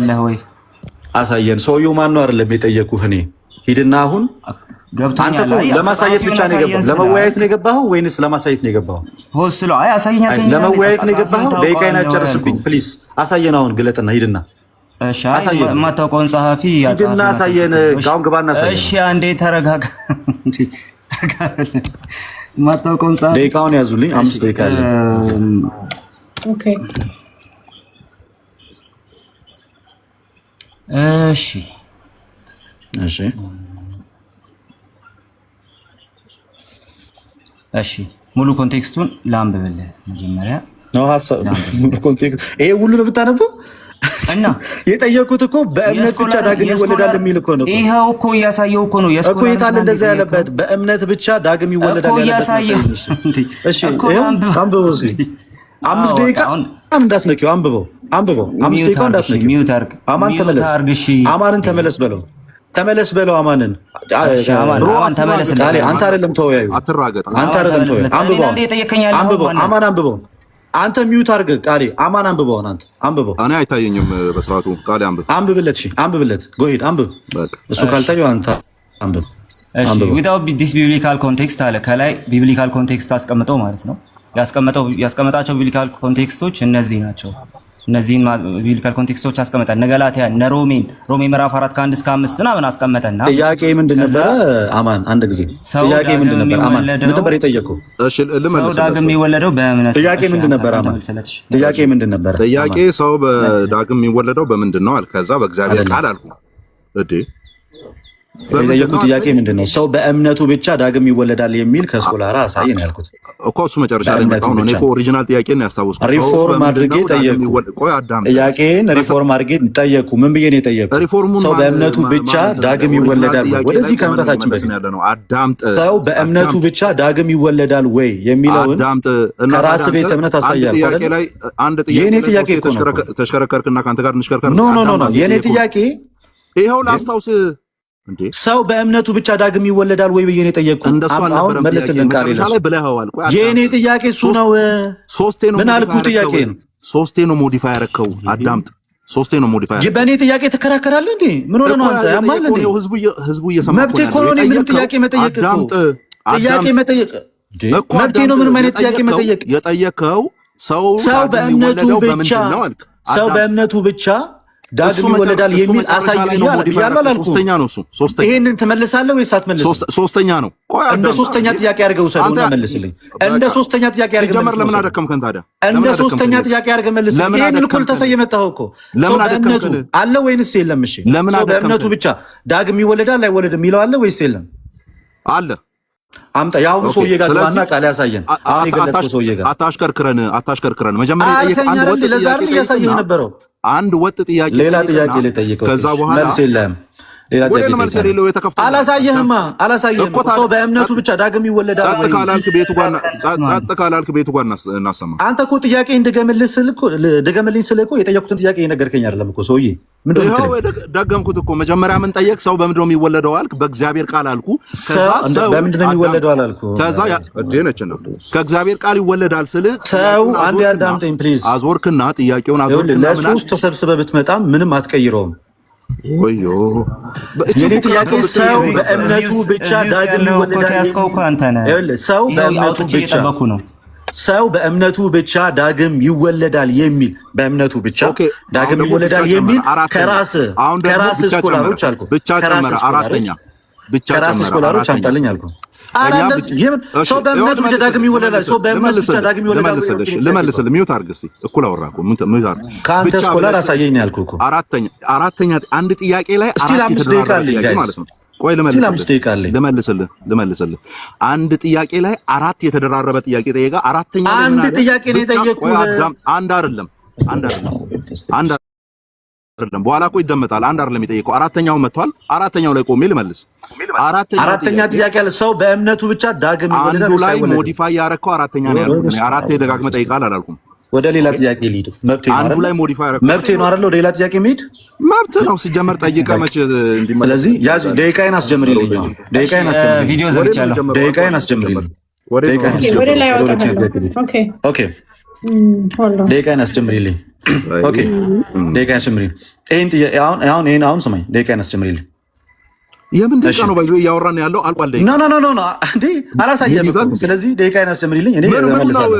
አሳየን። ሰውየው ማን ነው አይደለም የጠየኩህ እኔ። ሂድና አሁን ገብቶኛል። ለማሳየት ብቻ ነው የገባኸው? ለመወያየት ነው የገባኸው ወይንስ ለማሳየት ነው የገባኸው? ሆስሎ አይ አሳየኝ አልከኝ። ለመወያየት ነው የገባኸው? ደቂቃዬን አጨርስብኝ ፕሊዝ። አሳየን አሁን ግለጥና ሂድና። እሺ አሳየን። የማታውቀውን ጸሐፊ ሂድና አሳየን። አሁን ግባና አሳየን። እሺ አንዴ ተረጋጋ እንጂ የማታውቀውን ጸሐፊ ደቂቃውን ያዙልኝ። 5 ደቂቃ አለ። ኦኬ እሺ እሺ እሺ ሙሉ ኮንቴክስቱን ላንብብልህ መጀመሪያ ነው ሐሳብ ሙሉ ኮንቴክስት ይሄ ሁሉ ነው ብታነበው እና የጠየቁት እኮ በእምነት ብቻ ዳግም ይወለዳል የሚል እኮ ነው። ይሄው እኮ እያሳየው እኮ ነው እኮ የታለ እንደዛ ያለበት በእምነት ብቻ ዳግም ይወለዳል እኮ እያሳየው። እሺ አንብበው እስኪ 5 ደቂቃ እንዳትነኪው አንብበው 5 ደቂቃ እንዳትነኪው። ሚውት አርግ አማን ተመለስ። አማንን ተመለስ በለው አማንን አማን ተመለስ። አንተ አይደለም ተወያዩ። አትራገጥ። አንተ አይደለም ተወያዩ። አንብበው አማን አንብበው። አንተ ሚውት አርግ ቃሌ። አማን አንብበው። አንተ አንብበው። እኔ አይታየኝም በስርዓቱ። ቃሌ አንብብለት። እሺ አንብብለት። ጎሂድ አንብብ። እሱ ካልታየው አንተ አንብብ። እሺ ዊዛውት ዲስ ቢብሊካል ኮንቴክስት አለ ከላይ ቢብሊካል ኮንቴክስት አስቀምጠው ማለት ነው። ያስቀመጣቸው ቢብሊካል ኮንቴክስቶች እነዚህ ናቸው። እነዚህን ቢብሊካል ኮንቴክስቶች አስቀመጠ። እነ ገላትያ እነ ሮሜ ምዕራፍ 4 ከ1 እስከ 5 ምናምን አስቀመጠና ጥያቄ ምንድን ነበር? አማን አንድ ጊዜ ጥያቄ ምንድን ነበር? አማን ምን ነበር የጠየቀው? እሺ ልመልስ። ሰው ዳግም የሚወለደው በእምነት። ጥያቄ ምንድን ነበር? አማን ጥያቄ ምንድን ነበር? ጥያቄ ሰው በዳግም የሚወለደው በምንድን ነው አልክ። ከዛ በእግዚአብሔር ቃል አልኩ። እዴ የጠየቁት ጥያቄ ምንድን ነው? ሰው በእምነቱ ብቻ ዳግም ይወለዳል የሚል ከስኮላራ አሳየን ያልኩት እኮ እሱ መጨረሻ ላይ መጣሁ ነው። እኔ እኮ ኦሪጂናል ጥያቄን ነው ያስታውስኩት። ሪፎርም አድርጌ ጠየቁ። ቆይ አዳም ጥያቄን ሪፎርም አድርጌ ጠየቁ። ምን ብዬ ነው የጠየቁት? ሰው በእምነቱ ብቻ ዳግም ይወለዳል ወይ? ወደዚህ ከመምጣታችን በፊት አዳምጥ። ሰው በእምነቱ ብቻ ዳግም ይወለዳል ወይ የሚለውን ከራስ ቤት እምነት አሳያለሁ። ጥያቄ ላይ አንድ ጥያቄ ተሽከረከርክና ከአንተ ጋር እንሽከርከር። ኖ የኔ ጥያቄ ይኸው ላስታውስ እንዴ ሰው በእምነቱ ብቻ ዳግም ይወለዳል ወይ ብዬ ነው የጠየቅኩት። አሁን መልስልን ቃል የኔ ጥያቄ እሱ ነው። ምን አልኩህ? ጥያቄ ነው። ሶስቴ ነው ሞዲፋይ ያረከው። አዳምጥ። ሶስቴ ነው ሞዲፋይ በእኔ ጥያቄ ትከራከራለህ እንዴ? ምን ሆነ ነው አንተ? ያማል እንዴ? ህዝቡ እየሰማ መብቴ እኮ ነው። ምንም ጥያቄ መጠየቅ እኮ ጥያቄ መጠየቅ መብቴ ነው። ምንም አይነት ጥያቄ መጠየቅ የጠየቀው ሰው በእምነቱ ብቻ ሰው በእምነቱ ብቻ ዳግም ይወለዳል የሚል አሳይልኝ ያለው አላልኩ። ሶስተኛ ነው እሱ። ሶስተኛ ይሄንን ትመልሳለህ ወይስ አትመልስም? ሶስተኛ ነው። እንደ ሶስተኛ ጥያቄ አድርገው ሰደውና መልስልኝ። እንደ ሶስተኛ ጥያቄ አድርገው መልስልኝ። ለምን አደከምከን ታዲያ? እንደ ሶስተኛ ጥያቄ አድርገው መልስልኝ። ይሄንን እኮ ተሰየመጣው እኮ ሰው በእምነቱ አለ ወይንስ የለም? እሺ ሰው በእምነቱ ብቻ ዳግም ይወለዳል አይወለድም የሚለው አለ ወይስ የለም? አለ። አምጣ። ያሁኑ ሰውዬ ጋር ግባና ቃል ያሳየን። አሁን የገለጽከው ሰውዬ ጋር አታሽከርክረን። መጀመሪያ የጠየቀ አንድ ወጥ ጥያቄ ያሳየን ነበረው። አንድ ወጥ ጥያቄ ሌላ ጥያቄ ልጠይቀው። ከዛ በኋላ መልስ የለም። ሌላ ጥያቄ መልስ የሌለው የተከፈተ አላሳየህማ። ሰው በእምነቱ ብቻ ዳግም ይወለዳል። ጸጥ ካላልክ ቤቱ ጋር እናሰማ። አንተ እኮ ጥያቄ ድገምልኝ ስልህ እኮ የጠየቁትን ጥያቄ የነገርከኝ አይደለም እኮ ሰውዬ። ምንድን ነው ደገምኩት እኮ። መጀመሪያ ምን ጠየቅ? ሰው በምንድን ነው የሚወለደው አልክ። በእግዚአብሔር ቃል አልኩ። በምንድን ነው የሚወለደው አላልኩ። ከዛ ነችና ከእግዚአብሔር ቃል ይወለዳል ስልህ ሰው አንዴ አዳምጠኝ ፕሊዝ። አዞርክና ጥያቄውን አዞርክና ለሶስት ተሰብስበህ ብትመጣም ምንም አትቀይረውም። ወዮ የኔ ጥያቄ ሰው በእምነቱ ብቻ ዳግም ይወለዳል። ሰው በእምነቱ ብቻ ነው። ሰው በእምነቱ ብቻ ዳግም ይወለዳል የሚል በእምነቱ ብቻ ዳግም ይወለዳል የሚል ከራስ ስኮላሮች አልኩ። ከራስ ስኮላሮች አምጣልኝ አልኩ። ሰው በእምነቱ ብቻ ዳግም ይወለዳል። ሰው በእምነቱ ብቻ ዳግም ይወለዳል። ልመልስልህ። ሚውት አድርግ እስኪ። እኩል አወራህ እኮ። ሚውት አድርግ። ከአንተ ስኮላር አሳየኝ ያልኩህ እኮ። አራተኛ አንድ ጥያቄ ላይ አራት የተደራረበ ማለት ነው። ቆይ ልመልስልህ። አንድ ጥያቄ ላይ አራት የተደራረበ ጥያቄ ጠየቀ። አራተኛ አንድ ጥያቄ ነው የጠየቁህ። አንድ አይደለም። በኋላ እኮ ይደመጣል። አንድ አይደለም የጠየቀው። አራተኛው መጥቷል። አራተኛው ላይ ቆሜ ልመልስ። አራተኛ ጥያቄ አለ። ሰው በእምነቱ ብቻ ዳግም ይወለዳል። አንዱ ላይ ሞዲፋይ ያረከው አራተኛ ነው ያልኩት። አራት ደጋግመህ ጠይቃል አላልኩም። ወደ ሌላ ጥያቄ ልሂድ። አንዱ ላይ ሞዲፋይ መብቴ ነው አይደል? ወደ ሌላ ጥያቄ መሄድ መብት ነው ሲጀመር ጠይቀህ መቼ እንዲመለስ። ስለዚህ ያዝ ደቂቃዬን አስጀምሪልኝ። ደቂቃዬን አስጀምሪልኝ። ቪዲዮ ዘግቻለሁ። ደቂቃዬን አስጀምሪልኝ። ወደ ላይ አወጣለሁ። ኦኬ ኦኬ ደቂቃዬን አስጀምሪልኝ። ኦኬ ደቂቃዬን አስጀምሪልኝ። አሁን ስማኝ፣ ደቂቃዬን አስጀምሪልኝ። የምን ደቂቃ ነው ባይዞ እያወራን ያለው? አልቋል ደቂቃ። ኖ እንዴ አላሳየም እኮ። ስለዚህ ደቂቃዬን አስጀምሪልኝ። እኔ እመልሳለሁ።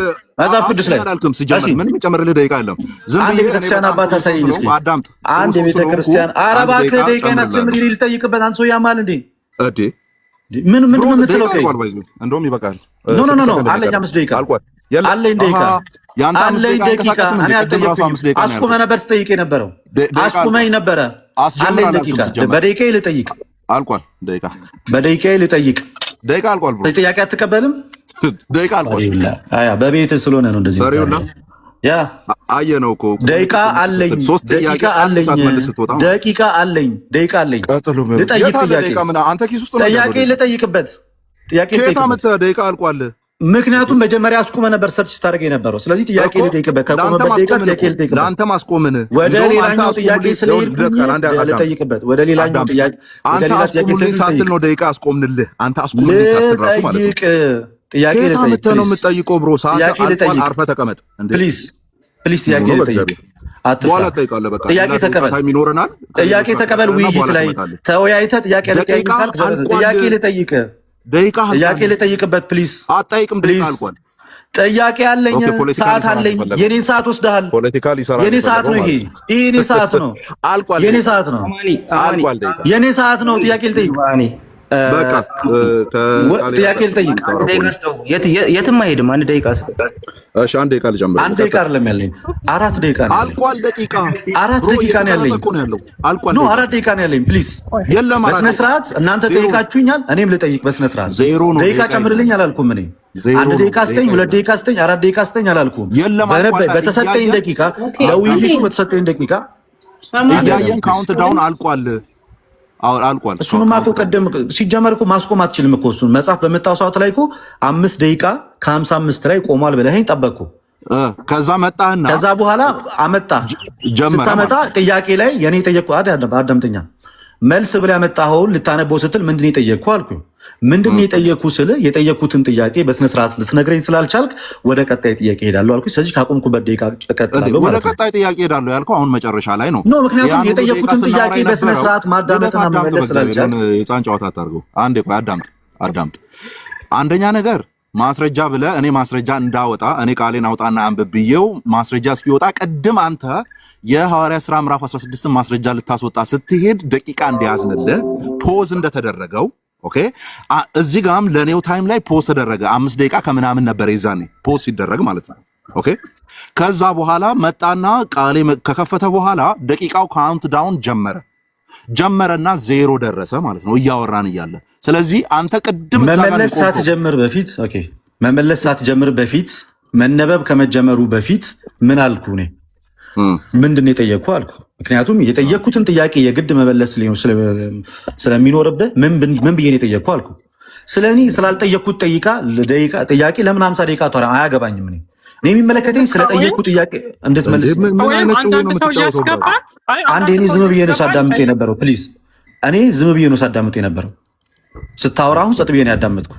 መጽሐፍ ቅዱስ ላይ አላልክም ሲጀምር ምንም ጨምርልህ ደቂቃ የለም። አንድ የቤተክርስቲያን አባት አሳየኝ እስኪ። አንድ የቤተክርስቲያን ኧረ እባክህ ደቂቃዬን አስጀምሪልኝ ልጠይቅበት። አንተ ሰው ያማል እንዴ? ምን የምትለው? እንደውም ይበቃል። ኖ አለኝ 5 ደቂቃ አለኝ ደቂቃ አለኝ ደቂቃ። እኔ አልጠየቅኩኝም። አስቁመህ ነበር ስጠይቅ የነበረው አስቁመኝ ነበረ። አለኝ ደቂቃ። በደቂቃዬ ልጠይቅ አልቋል። ደቂቃ በደቂቃዬ ልጠይቅ። ደቂቃ አልቋል። ብሎ ጥያቄ አትቀበልም? ደቂቃ አልቋል። አያ በቤትህ ስለሆነ ነው እንደዚህ ያ አየነው እኮ ደቂቃ አለኝ። ደቂቃ አለኝ። ደቂቃ አለኝ። ደቂቃ አለኝ። ልጠይቅ ጥያቄ ልጠይቅበት ጥያቄ ልጠይቅበት። ደቂቃ አልቋል። ምክንያቱም መጀመሪያ አስቁመህ ነበር ሰርች ስታደርግ የነበረው። ስለዚህ ጥያቄ ልጠይቅበት። ከቆመበት ደቂቃ ጥያቄ ልጠይቅበት። ለአንተ ማስቆምን ወደ ሌላኛው ጥያቄ ስለሄድኩኝ ልጠይቅበት። ወደ ሌላኛው ጥያቄ አንተ አስቆምልኝ ሳትል ነው ደቂቃ አስቆምንልህ። አንተ አስቆምልኝ ሳትል ራሱ ማለት ነው። ጥያቄ ልጠይቅ ነው የምትጠይቀው ብሮ። ሰዓት አልቋል። አርፈህ ተቀመጥ። ፕሊዝ ጥያቄ ልጠይቅ። በኋላ ትጠይቃለህ። በቃ ጥያቄ ተቀበል። ይኖረናል። ጥያቄ ተቀበል። ውይይት ላይ ተወያይተህ ጥያቄ ልጠይቅ ካልክ ጥያቄ ልጠይቅ። ደቂቃ ጥያቄ ልጠይቅበት ፕሊዝ። አትጠይቅም። ደቂቃ አልቋል። ጥያቄ አለኝ፣ ሰዓት አለኝ። የኔን ሰዓት ወስደሃል። የኔ ሰዓት ነው ይሄ የኔ ሰዓት ነው። የኔ ሰዓት ነው። የኔ ሰዓት ነው። ጥያቄ ልጠይቅ። በቃ ጥያቄ ልጠይቅ። የትም አይሄድም። አንድ ደቂቃ እሺ፣ አንድ ደቂቃ ልጀምር። አንድ ደቂቃ አይደለም ያለኝ 4 ደቂቃ ነው። አልቋል። ደቂቃ 4 ደቂቃ ነው ያለኝ። አልቋል። 4 ደቂቃ ነው ያለኝ። ፕሊዝ የለም። በስነ ስርዓት እናንተ ጠይቃችሁኛል፣ እኔም ልጠይቅ በስነ ስርዓት። ደቂቃ ጨምርልኝ አላልኩም እኔ። 1 ደቂቃ ስጠኝ፣ 2 ደቂቃ ስጠኝ፣ 4 ደቂቃ ስጠኝ አላልኩም። በተሰጠኝ ደቂቃ ለውይይቱ በተሰጠኝ ደቂቃ እያየን ካውንት ዳውን አልቋል። አልቋል። እሱንማ እኮ ቀደም ሲጀመር እኮ ማስቆም አትችልም እኮ። እሱን መጽሐፍ በመጣው ሰዓት ላይ እኮ 5 ደቂቃ ከ55 ላይ ቆሟል ብለኸኝ ጠበቅኩ። ከዛ መጣህና ከዛ በኋላ አመጣህ። ስታመጣ ጥያቄ ላይ የኔ ጠየቅኩ። አዳምጠኛ መልስ ብለህ ያመጣኸውን ልታነበው ስትል ምንድን የጠየቅኩ አልኩ። ምንድን የጠየቅኩ ስል የጠየቅኩትን ጥያቄ በስነስርዓት ልትነግረኝ ስላልቻልክ ወደ ቀጣይ ጥያቄ ሄዳለሁ አልኩ። ስለዚህ ካቆምኩበት ደቂቃ እቀጥላለሁ። ወደ ቀጣይ ጥያቄ ሄዳለሁ ያልከው አሁን መጨረሻ ላይ ነው። ምክንያቱም የጠየቅኩትን ጥያቄ በስነስርዓት ማዳመጥና መመለስ ስላልቻልክ የህፃን ጨዋታ አታድርገው። አንዴ ቆይ አዳምጥ። አንደኛ ነገር ማስረጃ ብለህ እኔ ማስረጃ እንዳወጣ እኔ ቃሌን አውጣና አንብብዬው ማስረጃ እስኪወጣ ቅድም አንተ የሐዋርያ ሥራ ምዕራፍ 16 ማስረጃ ልታስወጣ ስትሄድ ደቂቃ እንዲያዝንልህ ፖዝ እንደተደረገው ኦኬ። እዚህ ጋም ለኔው ታይም ላይ ፖዝ ተደረገ። 5 ደቂቃ ከምናምን ነበር ይዛኔ ፖዝ ሲደረግ ማለት ነው። ኦኬ። ከዛ በኋላ መጣና ቃሌ ከከፈተ በኋላ ደቂቃው ካውንት ዳውን ጀመረና 0 ደረሰ ማለት ነው እያወራን እያለ። ስለዚህ አንተ ቅድም መመለስ ሳትጀምር በፊት ኦኬ፣ መመለስ ሳትጀምር በፊት መነበብ ከመጀመሩ በፊት ምን አልኩ እኔ? ምንድን ነው የጠየቅኩ አልኩ። ምክንያቱም የጠየቅኩትን ጥያቄ የግድ መመለስ ስለሚኖርብህ ምን ብዬ ነው የጠየቅኩ አልኩ። ስለ እኔ ስላልጠየቅኩት ጥያቄ ለምን 50 ደቂቃ ተራ አያገባኝም። እኔ የሚመለከተኝ ስለጠየቅኩ ጥያቄ እንድትመልስ። አንድ እኔ ዝም ብዬ ነው ሳዳምጥ የነበረው። ፕሊዝ እኔ ዝም ብዬ ነው ሳዳምጥ የነበረው። ስታወራ አሁን ጸጥ ብዬ ነው ያዳመጥኩ።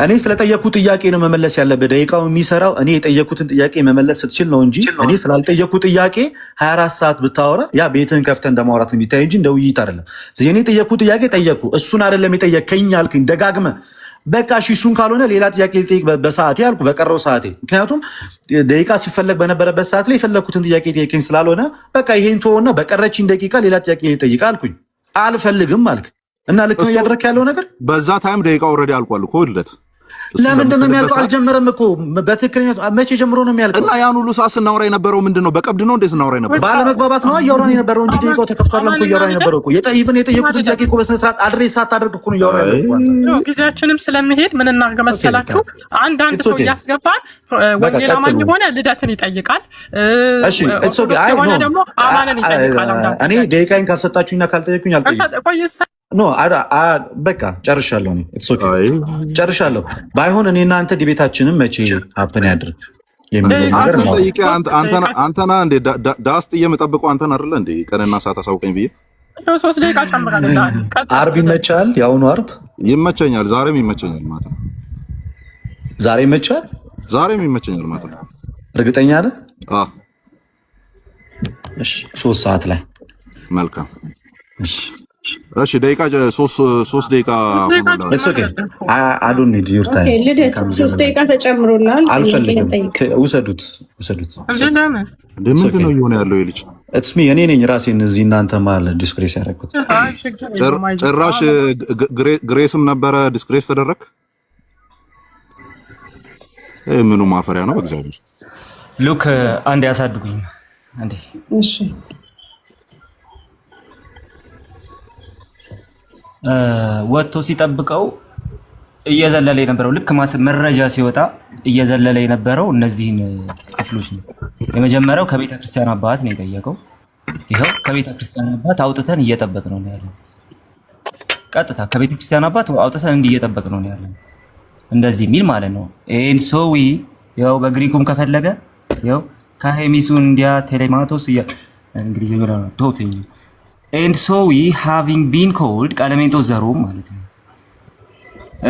እኔ ስለጠየቅኩት ጥያቄ ነው መመለስ ያለብህ። ደቂቃው የሚሰራው እኔ የጠየቅኩትን ጥያቄ መመለስ ስትችል ነው እንጂ እኔ ስላልጠየቅኩት ጥያቄ 24 ሰዓት ብታወራ ያ ቤትህን ከፍተህ እንደማውራት ነው የሚታይ እንጂ እንደ ውይይት አይደለም። እኔ የጠየቅኩት ጥያቄ ጠየቅኩ። እሱን አይደለም የጠየቅከኝ አልክኝ ደጋግመህ። በቃ እሺ እሱን ካልሆነ ሌላ ጥያቄ ልጠይቅ በሰዓቴ አልኩ፣ በቀረው ሰዓቴ። ምክንያቱም ደቂቃ ሲፈለግ በነበረበት ሰዓት ላይ የፈለግኩትን ጥያቄ ጠየቀኝ ስላልሆነ በቃ ይሄን ተወውና በቀረችኝ ደቂቃ ሌላ ጥያቄ ልጠይቅ አልኩኝ። አልፈልግም አልክ እና ልክ ነው እያደረክ ያለው ነገር። በዛ ታይም ደቂቃ ኦልሬዲ አልቋል እኮ ልደት። ለምንድን ነው የሚያልቀው? አልጀመረም እኮ በትክክለኛ መቼ ጀምሮ ነው የሚያልቀው? እና ያን ሁሉ ሰዓት ስናወራ የነበረው ምንድን ነው? በቀብድ ነው እንዴ ስናወራ የነበረው? ባለመግባባት ነው እያወራን የነበረው እንጂ ደቂቃው ተከፍቷል እኮ እያወራን የነበረው እኮ። የጠየቁትን ጥያቄ እኮ በስነ ስርዓት አድሬስ ሳታደርግ እኮ ነው እያወራን የነበረው። ጊዜያችንም ስለሚሄድ ምን እናድርግ መሰላችሁ? አንድ ሰው እያስገባን ወንጌል አማኝ የሆነ ልደትን ይጠይቃል። እሺ እሱ ሆነ ደግሞ አማንን ይጠይቃል። እኔ ደቂቃዬን ካልሰጣችሁኝና ካልጠየቁኝ አልጠይቅም። በቃ ጨርሻለሁ። ጨርሻለሁ። ባይሆን እኔ እናንተ ዲቤታችንም መቼ ሀፕን ያድርግ የሚለው ነገር አንተ ነው። ጠይቄ አንተና እንዴ ዳስት እየመጠብቀው አንተን አይደለ እንዴ ቀንና ሰዓት አሳውቀኝ ብዬ 3 ደቂቃ ጨምራለሁ። አርብ ይመቻል? የአሁኑ አርብ ይመቸኛል። ዛሬም ይመቸኛል ማለት ነው። ዛሬ ይመቻል? ዛሬም ይመቸኛል ማለት ነው። እርግጠኛ ነህ? አዎ። እሺ 3 ሰዓት ላይ መልካም። እሺ ደቂቃ 3 ደቂቃ እሱ ኦኬ። I don't need your time. ልደት 3 ደቂቃ ተጨምሮላል። አልፈልግም። ውሰዱት። ምንድን ነው እየሆነ ያለው? የልጅ ኢትስ ሚ እኔ ነኝ ራሴን እዚህ እናንተ መሀል ዲስክሬስ ያደረኩት። ጭራሽ ግሬስም ነበረ ዲስክሬስ ተደረግ። ምኑ ማፈሪያ ነው በእግዚአብሔር። ሉክ አንዴ ያሳድጉኝ አንዴ። እሺ ወጥቶ ሲጠብቀው እየዘለለ የነበረው ልክ መረጃ ሲወጣ እየዘለለ የነበረው እነዚህን ክፍሎች ነው። የመጀመሪያው ከቤተ ክርስቲያን አባት ነው የጠየቀው። ይኸው ከቤተ ክርስቲያን አባት አውጥተን እየጠበቅ ነው ያለው። ቀጥታ ከቤተ ክርስቲያን አባት አውጥተን እንዲህ እየጠበቅ ነው ያለው። እንደዚህ የሚል ማለት ነው። ኤን ሶዊ ያው በግሪኩም ከፈለገ ያው ከሄሚሱ እንዲያ ቴሌማቶስ እንግሊዝኛ ነው ቶቲኝ and so we having been called ቀለሜንጦስ ዘሮም ማለት ነው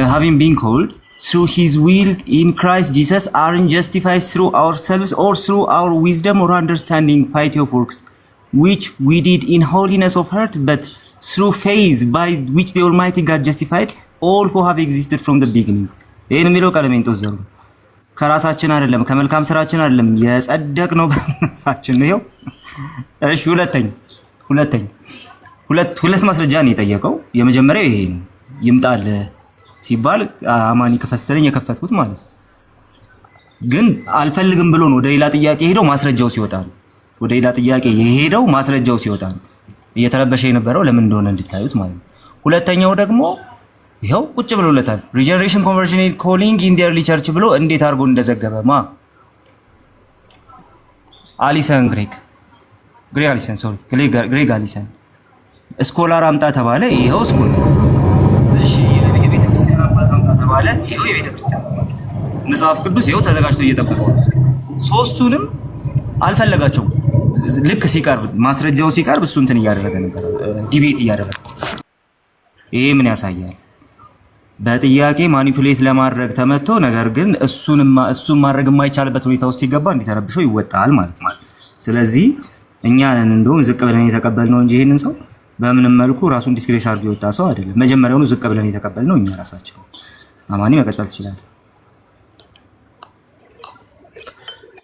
having been called through his will in Christ Jesus aren't justified through ourselves or through our wisdom or understanding piety of works which we did in holiness of heart but through faith by which the Almighty God justified all who have existed from the beginning ይሄን የሚለው ቀለሜንጦስ ዘሮ ከራሳችን አይደለም ከመልካም ስራችን አይደለም የጸደቅነው በመንፈሳችን ነው። እሺ ሁለት ማስረጃ ነው የጠየቀው። የመጀመሪያው ይሄ ነው። ይምጣል ሲባል አማኒ ከፈሰለኝ የከፈትኩት ማለት ነው። ግን አልፈልግም ብሎ ነው ወደ ሌላ ጥያቄ ሄደው ማስረጃው ሲወጣ ነው። ወደ ሌላ ጥያቄ የሄደው ማስረጃው ሲወጣ ነው። እየተረበሸ የነበረው ለምን እንደሆነ እንድታዩት ማለት ነው። ሁለተኛው ደግሞ ይኸው ቁጭ ብሎለታል። ሪጀነሬሽን ኮንቨርዥን ኮሊንግ ኢን ዲ ኤርሊ ቸርች ብሎ እንዴት አድርጎ እንደዘገበ አሊሰን ግሬግ አሊሰን ስኮላር አምጣ ተባለ። ይኸው ስኮላር። እሺ የቤተ ክርስቲያን አባት አምጣ ተባለ። ይኸው የቤተ ክርስቲያን አባት። መጽሐፍ ቅዱስ ይኸው ተዘጋጅቶ እየጠበቀው። ሶስቱንም አልፈለጋቸውም። ልክ ሲቀርብ ማስረጃው ሲቀርብ እሱ እንትን እያደረገ ነበር፣ ዲቤት እያደረገ። ይሄ ምን ያሳያል? በጥያቄ ማኒፑሌት ለማድረግ ተመቶ ነገር ግን እሱን ማድረግ የማይቻልበት ሁኔታ ውስጥ ሲገባ እንዲተረብሾ ይወጣል ማለት ነው። ስለዚህ እኛ ነን እንደውም ዝቅ ብለን የተቀበልነው እንጂ ይሄንን ሰው በምንም መልኩ ራሱን ዲስክሬስ አድርጎ የወጣ ሰው አይደለም። መጀመሪያውኑ ዝቅ ብለን የተቀበልነው እኛ ራሳችን። አማኒ መቀጠል ትችላለህ።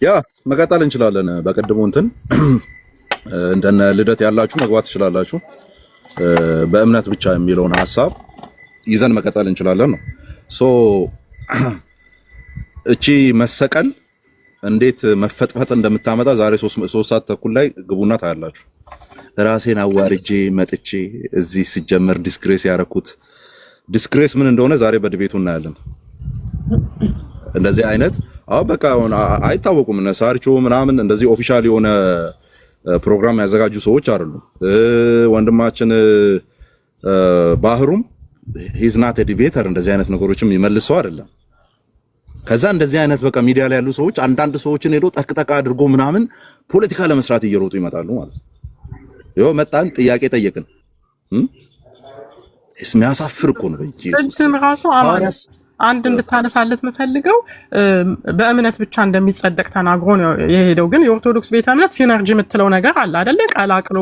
ያ መቀጠል እንችላለን። በቀድሞ እንትን እንደነ ልደት ያላችሁ መግባት ትችላላችሁ። በእምነት ብቻ የሚለውን ሐሳብ ይዘን መቀጠል እንችላለን ነው። ሶ እቺ መሰቀል እንዴት መፈጥፈጥ እንደምታመጣ ዛሬ 3 ሰዓት ተኩል ላይ ግቡና ታያላችሁ። ራሴን አዋርጄ መጥቼ እዚህ ሲጀመር ዲስክሬስ ያረኩት ዲስክሬስ ምን እንደሆነ ዛሬ በድቤቱ እናያለን። እንደዚህ አይነት በቃ አይታወቁም። እነ ሳርቾ ምናምን እንደዚህ ኦፊሻል የሆነ ፕሮግራም ያዘጋጁ ሰዎች አይደሉም። ወንድማችን ባህሩም ሂዝ ናት ኤ ዲቤተር እንደዚህ አይነት ነገሮችም ይመልሰው አይደለም። ከዛ እንደዚህ አይነት በቃ ሚዲያ ላይ ያሉ ሰዎች አንዳንድ ሰዎችን ሄዶ ጠቅጠቃ አድርጎ ምናምን ፖለቲካ ለመስራት እየሮጡ ይመጣሉ ማለት ነው። ይኸው መጣን፣ ጥያቄ ጠየቅን። የሚያሳፍር እኮ ነው። በኢየሱስ አንድ እንድታነሳለት የምፈልገው በእምነት ብቻ እንደሚጸደቅ ተናግሮ ነው የሄደው። ግን የኦርቶዶክስ ቤተ እምነት ሲነርጂ የምትለው ነገር አለ አይደለ? ቀላቅሎ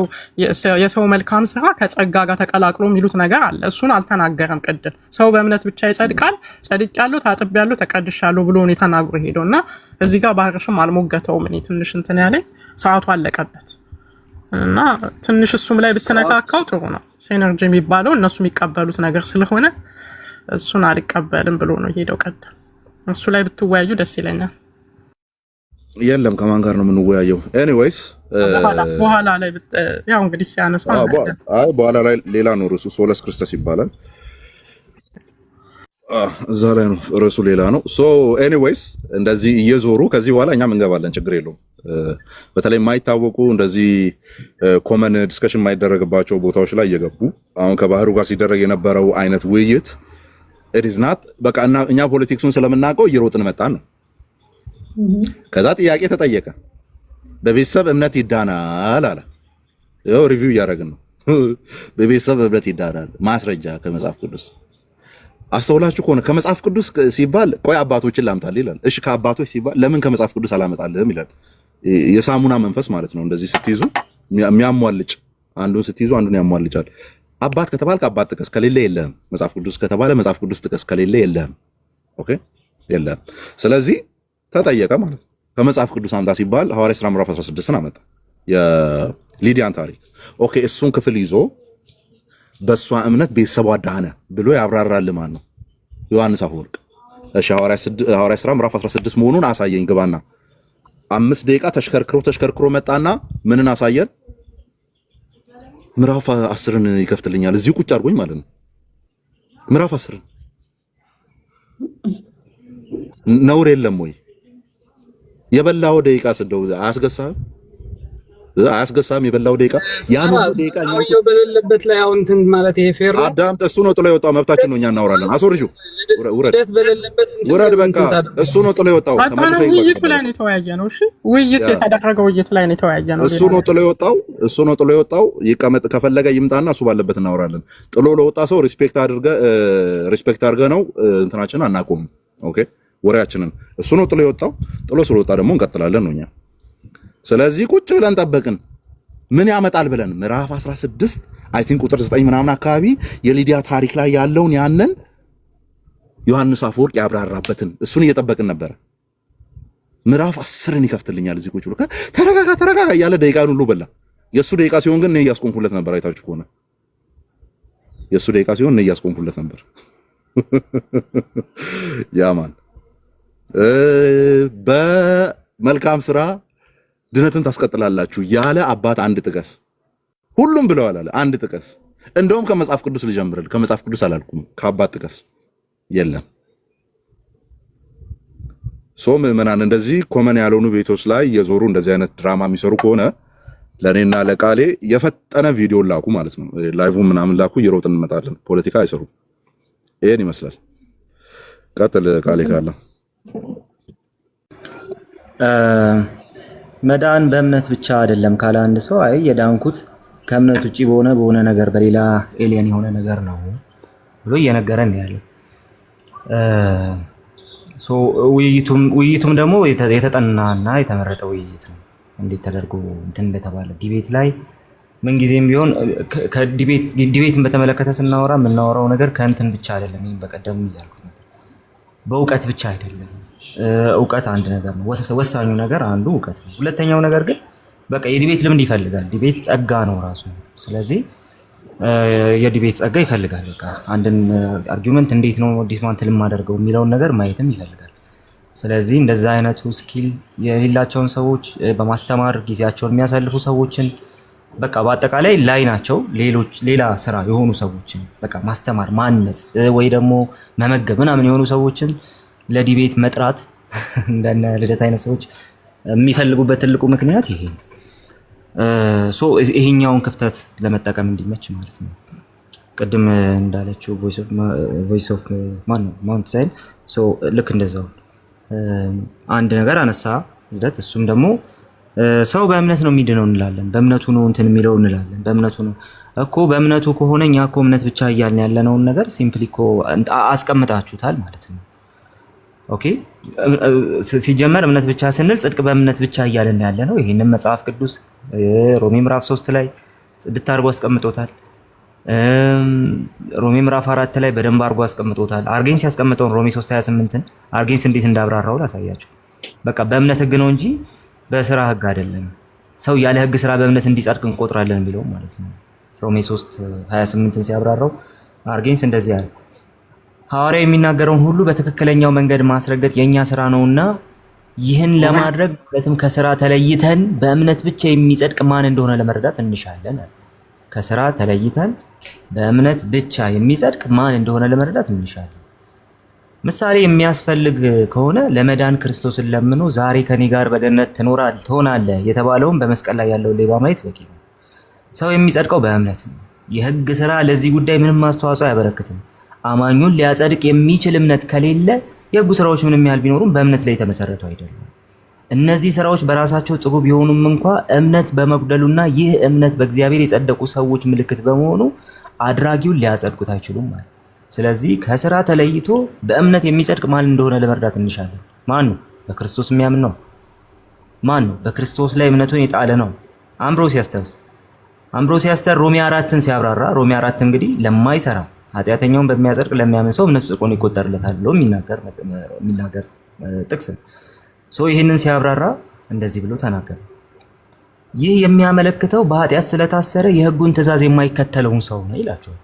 የሰው መልካም ስራ ከጸጋ ጋር ተቀላቅሎ የሚሉት ነገር አለ። እሱን አልተናገረም። ቅድም ሰው በእምነት ብቻ ይጸድቃል፣ ጸድቄያለሁ፣ ታጥቤያለሁ፣ ተቀድሻለሁ ብሎ ነው ተናግሮ ሄደው እና እዚህ ጋር ባህርሽም አልሞገተውም። እኔ ትንሽ እንትን ያለኝ ሰዓቱ አለቀበት እና ትንሽ እሱም ላይ ብትነካካው ጥሩ ነው። ሲነርጂ የሚባለው እነሱ የሚቀበሉት ነገር ስለሆነ እሱን አልቀበልም ብሎ ነው ሄደው። ቀደም እሱ ላይ ብትወያዩ ደስ ይለኛል። የለም ከማን ጋር ነው የምንወያየው? ኤኒዌይስ በኋላ ላይ ያው እንግዲህ ሲያነሳው በኋላ ላይ ሌላ ነው ርዕሱ። ሶለስ ክርስቶስ ይባላል። እዛ ላይ ነው ርዕሱ፣ ሌላ ነው። ሶ ኤኒዌይስ እንደዚህ እየዞሩ ከዚህ በኋላ እኛም እንገባለን፣ ችግር የለውም። በተለይ የማይታወቁ እንደዚህ ኮመን ዲስከሽን የማይደረግባቸው ቦታዎች ላይ እየገቡ አሁን ከባህሩ ጋር ሲደረግ የነበረው አይነት ውይይት ኢት ኢዝ ናት በቃ እኛ ፖለቲክሱን ስለምናውቀው እየሮጥን መጣን ነው። ከዛ ጥያቄ ተጠየቀ። በቤተሰብ እምነት ይዳናል አለ። ይኸው ሪቪው እያደረግን ነው። በቤተሰብ እምነት ይዳናል ማስረጃ ከመጽሐፍ ቅዱስ። አስተውላችሁ ከሆነ ከመጽሐፍ ቅዱስ ሲባል ቆይ አባቶችን ላምጣል ይላል። እሺ ከአባቶች ሲባል ለምን ከመጽሐፍ ቅዱስ አላመጣልህም ይላል። የሳሙና መንፈስ ማለት ነው። እንደዚህ ስትይዙ የሚያሟልጭ አንዱን ስትይዙ አንዱን ያሟልጫል። አባት ከተባልክ አባት ጥቀስ፣ ከሌለ የለህም። መጽሐፍ ቅዱስ ከተባለ መጽሐፍ ቅዱስ ጥቀስ፣ ከሌለ የለህም። ኦኬ የለህም። ስለዚህ ተጠየቀ ማለት ነው። ከመጽሐፍ ቅዱስ አምጣ ሲባል ሐዋርያ ሥራ ምዕራፍ 16ን አመጣ፣ የሊዲያን ታሪክ። ኦኬ እሱን ክፍል ይዞ በእሷ እምነት ቤተሰቧ ዳነ ብሎ ያብራራል ማን ነው? ዮሐንስ አፈወርቅ። እሺ ሐዋርያ ሥራ ምዕራፍ 16 መሆኑን አሳየኝ ግባና 5 ደቂቃ ተሽከርክሮ መጣና ምንን አሳየን? ምዕራፍ 10ን ይከፍትልኛል እዚሁ ቁጭ አድርጎኝ ማለት ነው። ምዕራፍ 10ን ነውር የለም ወይ? የበላው ደቂቃ ስደው አያስገሳም? የበላው ደቂቃ ያን ደቂቃ ነው በሌለበት ላይ አሁን እንትን ማለት ይሄ ፌር ነው። አዳምጥ። እሱ ነው ጥሎ የወጣው። መብታችን ነው፣ እኛ እናወራለን። አስወርጁ፣ ውረድ በቃ። እሱ ነው ጥሎ የወጣው። ተመልሶ ውይይቱ ላይ ነው የተወያየነው። እሺ ውይይት የተደረገው ውይይት ላይ ነው የተወያየነው። እሱ ነው ጥሎ የወጣው። ይቀመጥ፣ ከፈለገ ይምጣና እሱ ባለበት እናወራለን። ጥሎ ለወጣ ሰው ሪስፔክት አድርገ ነው እንትናችንን አናቆም። ኦኬ ወሬያችንን። እሱ ነው ጥሎ የወጣው። ጥሎ ስለወጣ ደግሞ እንቀጥላለን ነው እኛ። ስለዚህ ቁጭ ብለን ጠበቅን ምን ያመጣል ብለን። ምዕራፍ 16 አይ ቲንክ ቁጥር 9 ምናምን አካባቢ የሊዲያ ታሪክ ላይ ያለውን ያንን ዮሐንስ አፈወርቅ ያብራራበትን እሱን እየጠበቅን ነበር። ምዕራፍ 10ን ይከፍትልኛል እዚህ ቁጭ ብሎ ተረጋጋ እያለ ደቂቃን ሁሉ በላ። የእሱ ደቂቃ ሲሆን ግን እኔ እያስቆምኩለት ነበር። አይታችሁ ከሆነ የእሱ ደቂቃ ሲሆን እኔ እያስቆምኩለት ነበር። ያማን በመልካም ስራ ድነትን ታስቀጥላላችሁ ያለ አባት አንድ ጥቀስ። ሁሉም ብለዋል አለ አንድ ጥቀስ። እንደውም ከመጽሐፍ ቅዱስ ልጀምርል። ከመጽሐፍ ቅዱስ አላልኩም፣ ከአባት ጥቀስ። የለም ሶ ምዕመናን እንደዚህ ኮመን ያልሆኑ ቤቶች ላይ የዞሩ እንደዚህ አይነት ድራማ የሚሰሩ ከሆነ ለእኔና ለቃሌ የፈጠነ ቪዲዮ ላኩ ማለት ነው። ላይቭ ምናምን ላኩ፣ እየሮጥን እንመጣለን። ፖለቲካ አይሰሩም። ይሄን ይመስላል። ቀጥል ቃሌ ካለ መዳን በእምነት ብቻ አይደለም ካለ አንድ ሰው አይ የዳንኩት ከእምነት ውጪ በሆነ ነገር በሌላ ኤሊየን የሆነ ነገር ነው ብሎ እየነገረን ያለው። ውይይቱም ደግሞ የተጠናና የተመረጠ ውይይት ነው። እንዴት ተደርጎ እንትን እንደተባለ ዲቤት ላይ ምንጊዜም ቢሆን ዲቤትን በተመለከተ ስናወራ የምናወራው ነገር ከእንትን ብቻ አይደለም። ይሄን በቀደም እያልኩ ነበር፣ በእውቀት ብቻ አይደለም። እውቀት አንድ ነገር ነው፣ ወሳኙ ነገር አንዱ እውቀት ነው። ሁለተኛው ነገር ግን በቃ የዲቤት ልምድ ይፈልጋል። ዲቤት ጸጋ ነው ራሱ። ስለዚህ የዲቤት ጸጋ ይፈልጋል። በቃ አንድን አርጊውመንት እንዴት ነው ዲስማንትል የማደርገው የሚለውን ነገር ማየትም ይፈልጋል። ስለዚህ እንደዛ አይነቱ ስኪል የሌላቸውን ሰዎች በማስተማር ጊዜያቸውን የሚያሳልፉ ሰዎችን በቃ በአጠቃላይ ላይ ናቸው። ሌላ ስራ የሆኑ ሰዎችን በቃ ማስተማር፣ ማነጽ ወይ ደግሞ መመገብ ምናምን የሆኑ ሰዎችን ለዲቤት መጥራት እንደነ ልደት አይነት ሰዎች የሚፈልጉበት ትልቁ ምክንያት ይሄ ነው። ይሄኛውን ክፍተት ለመጠቀም እንዲመች ማለት ነው። ቅድም እንዳለችው ቮይስ ኦፍ ማውንት ሳይን ልክ እንደዛው አንድ ነገር አነሳ ልደት። እሱም ደግሞ ሰው በእምነት ነው የሚድነው እንላለን፣ በእምነቱ ነው እንትን የሚለው እንላለን። በእምነቱ ነው እኮ በእምነቱ ከሆነ እኛ እኮ እምነት ብቻ እያልን ያለነውን ነገር ሲምፕሊ እኮ አስቀምጣችሁታል ማለት ነው። ኦኬ ሲጀመር እምነት ብቻ ስንል ጽድቅ በእምነት ብቻ እያልን ያለ ነው። ይሄንን መጽሐፍ ቅዱስ ሮሜ ምዕራፍ 3 ላይ ጽድት አድርጎ አስቀምጦታል። ሮሜ ምዕራፍ 4 ላይ በደንብ አድርጎ አስቀምጦታል። አርጌንስ ያስቀምጠውን ሮሜ 3:28ን አርጌንስ እንዴት እንዳብራራው ላሳያችሁ። በቃ በእምነት ህግ ነው እንጂ በስራ ህግ አይደለም። ሰው ያለ ህግ ስራ በእምነት እንዲጸድቅ እንቆጥራለን የሚለው ማለት ነው። ሮሜ 3:28ን ሲያብራራው አርጌንስ እንደዚህ ያለ ሐዋርያው የሚናገረውን ሁሉ በትክክለኛው መንገድ ማስረገጥ የኛ ስራ ነውና ይህን ለማድረግ ማለትም ከስራ ተለይተን በእምነት ብቻ የሚጸድቅ ማን እንደሆነ ለመረዳት እንሻለን። ከስራ ተለይተን በእምነት ብቻ የሚጸድቅ ማን እንደሆነ ለመረዳት እንሻለን። ምሳሌ የሚያስፈልግ ከሆነ ለመዳን ክርስቶስን ለምኖ ዛሬ ከኔ ጋር በገነት ትሆናለህ የተባለውን በመስቀል ላይ ያለውን ሌባ ማየት በቂ ነው። ሰው የሚጸድቀው በእምነት ነው። የህግ ስራ ለዚህ ጉዳይ ምንም አስተዋጽኦ አያበረክትም። አማኙን ሊያጸድቅ የሚችል እምነት ከሌለ የህጉ ስራዎች ምንም ያህል ቢኖሩም በእምነት ላይ የተመሰረቱ አይደሉም። እነዚህ ስራዎች በራሳቸው ጥሩ ቢሆኑም እንኳ እምነት በመጉደሉና ይህ እምነት በእግዚአብሔር የጸደቁ ሰዎች ምልክት በመሆኑ አድራጊውን ሊያጸድቁት አይችሉም ማለት። ስለዚህ ከስራ ተለይቶ በእምነት የሚጸድቅ ማን እንደሆነ ለመርዳት እንሻለን። ማን ነው? በክርስቶስ የሚያምን ነው። ማን ነው? በክርስቶስ ላይ እምነቱን የጣለ ነው። አምብሮሲያስተር ሮሜ 4ን ሲያብራራ ሮሜ 4 እንግዲህ ለማይሰራ ኃጢአተኛውን በሚያጸድቅ ለሚያምን ሰው እምነቱ ጽድቅ ሆኖ ይቆጠርለታል ብሎ የሚናገር ጥቅስ ነው። ይህንን ሲያብራራ እንደዚህ ብሎ ተናገረ። ይህ የሚያመለክተው በኃጢአት ስለታሰረ የህጉን ትእዛዝ የማይከተለውን ሰው ነው ይላቸዋል።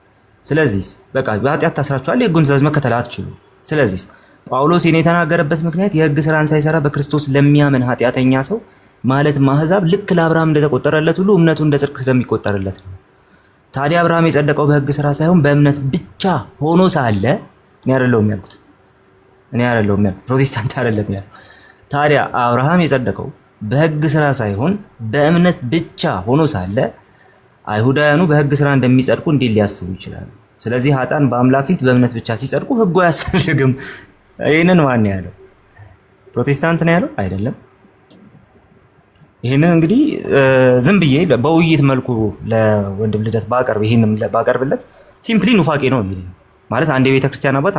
ስለዚህ በቃ በኃጢአት ታስራችኋል፣ የህጉን ትእዛዝ መከተል አትችሉ። ስለዚህ ጳውሎስ ይህን የተናገረበት ምክንያት የህግ ስራን ሳይሰራ በክርስቶስ ለሚያምን ኃጢአተኛ ሰው ማለት ማህዛብ ልክ ለአብርሃም እንደተቆጠረለት ሁሉ እምነቱ እንደ ጽድቅ ስለሚቆጠርለት ነው። ታዲያ አብርሃም የጸደቀው በህግ ስራ ሳይሆን በእምነት ብቻ ሆኖ ሳለ እኔ አይደለሁም ያልኩት፣ ፕሮቴስታንት አይደለም ያልኩት። ታዲያ አብርሃም የጸደቀው በህግ ስራ ሳይሆን በእምነት ብቻ ሆኖ ሳለ አይሁዳውያኑ በህግ ስራ እንደሚጸድቁ እንዴት ሊያስቡ ይችላሉ? ስለዚህ ኃጥአን በአምላክ ፊት በእምነት ብቻ ሲጸድቁ ህጉ አያስፈልግም። ይህንን ማን ያለው? ፕሮቴስታንት ነው ያለው? አይደለም። ይህንን እንግዲህ ዝም ብዬ በውይይት መልኩ ለወንድም ልደት ባቀርብለት ሲምፕሊ ኑፋቄ ነው የሚል ማለት አንድ የቤተ ክርስቲያን አባት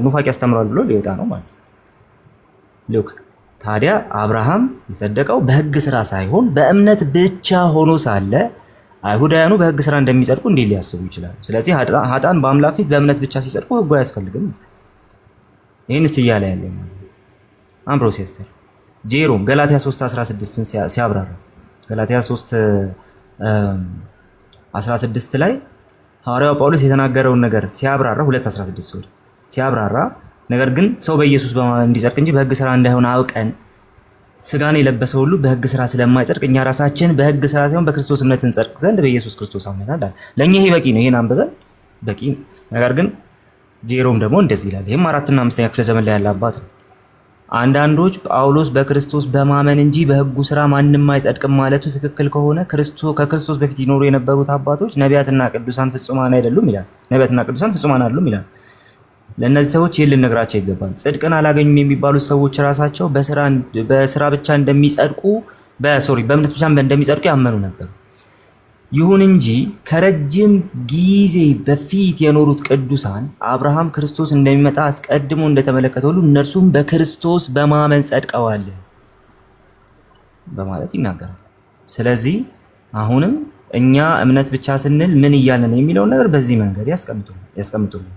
ኑፋቄ ያስተምራል ብሎ ሊወጣ ነው ማለት ነው። ሉክ ታዲያ አብርሃም የጸደቀው በህግ ስራ ሳይሆን በእምነት ብቻ ሆኖ ሳለ አይሁዳውያኑ በህግ ስራ እንደሚጸድቁ እንዴት ሊያስቡ ይችላሉ? ስለዚህ ኃጥአን በአምላክ ፊት በእምነት ብቻ ሲጸድቁ ህጉ አያስፈልግም። ይህንስ እያለ ያለ አምብሮሲያስተር ጄሮም ገላትያ 3:16ን ሲያብራራ ገላትያ 3:16 ላይ ሐዋርያው ጳውሎስ የተናገረውን ነገር ሲያብራራ 2:16 ሲያብራራ ነገር ግን ሰው በኢየሱስ በማመን እንዲጸድቅ እንጂ በህግ ስራ እንዳይሆን አውቀን ስጋን የለበሰ ሁሉ በህግ ስራ ስለማይጸድቅ እኛ ራሳችን በህግ ስራ ሳይሆን በክርስቶስ እምነት እንጸድቅ ዘንድ በኢየሱስ ክርስቶስ አምነናል። ለእኛ ይሄ በቂ ነው። ይሄን አንብበን በቂ ነው። ነገር ግን ጄሮም ደግሞ እንደዚህ ይላል። ይህም 4ኛ እና 5ኛ ክፍለ ዘመን ላይ ያለ አባት ነው። አንዳንዶች ጳውሎስ በክርስቶስ በማመን እንጂ በህጉ ስራ ማንም አይጸድቅም ማለቱ ትክክል ከሆነ ከክርስቶስ በፊት ይኖሩ የነበሩት አባቶች ነቢያትና ቅዱሳን ፍጹማን አይደሉም ይላል። ነቢያትና ቅዱሳን ፍጹማን አይደሉም ይላል። ለእነዚህ ሰዎች ይህን ልነግራቸው ይገባል። ጽድቅን አላገኙም የሚባሉት ሰዎች ራሳቸው በስራ ብቻ እንደሚጸድቁ በእምነት ብቻ እንደሚጸድቁ ያመኑ ነበር። ይሁን እንጂ ከረጅም ጊዜ በፊት የኖሩት ቅዱሳን አብርሃም ክርስቶስ እንደሚመጣ አስቀድሞ እንደተመለከተ ሁሉ እነርሱም በክርስቶስ በማመን ጸድቀዋል በማለት ይናገራል። ስለዚህ አሁንም እኛ እምነት ብቻ ስንል ምን እያልን ነው የሚለውን ነገር በዚህ መንገድ ያስቀምጡልን።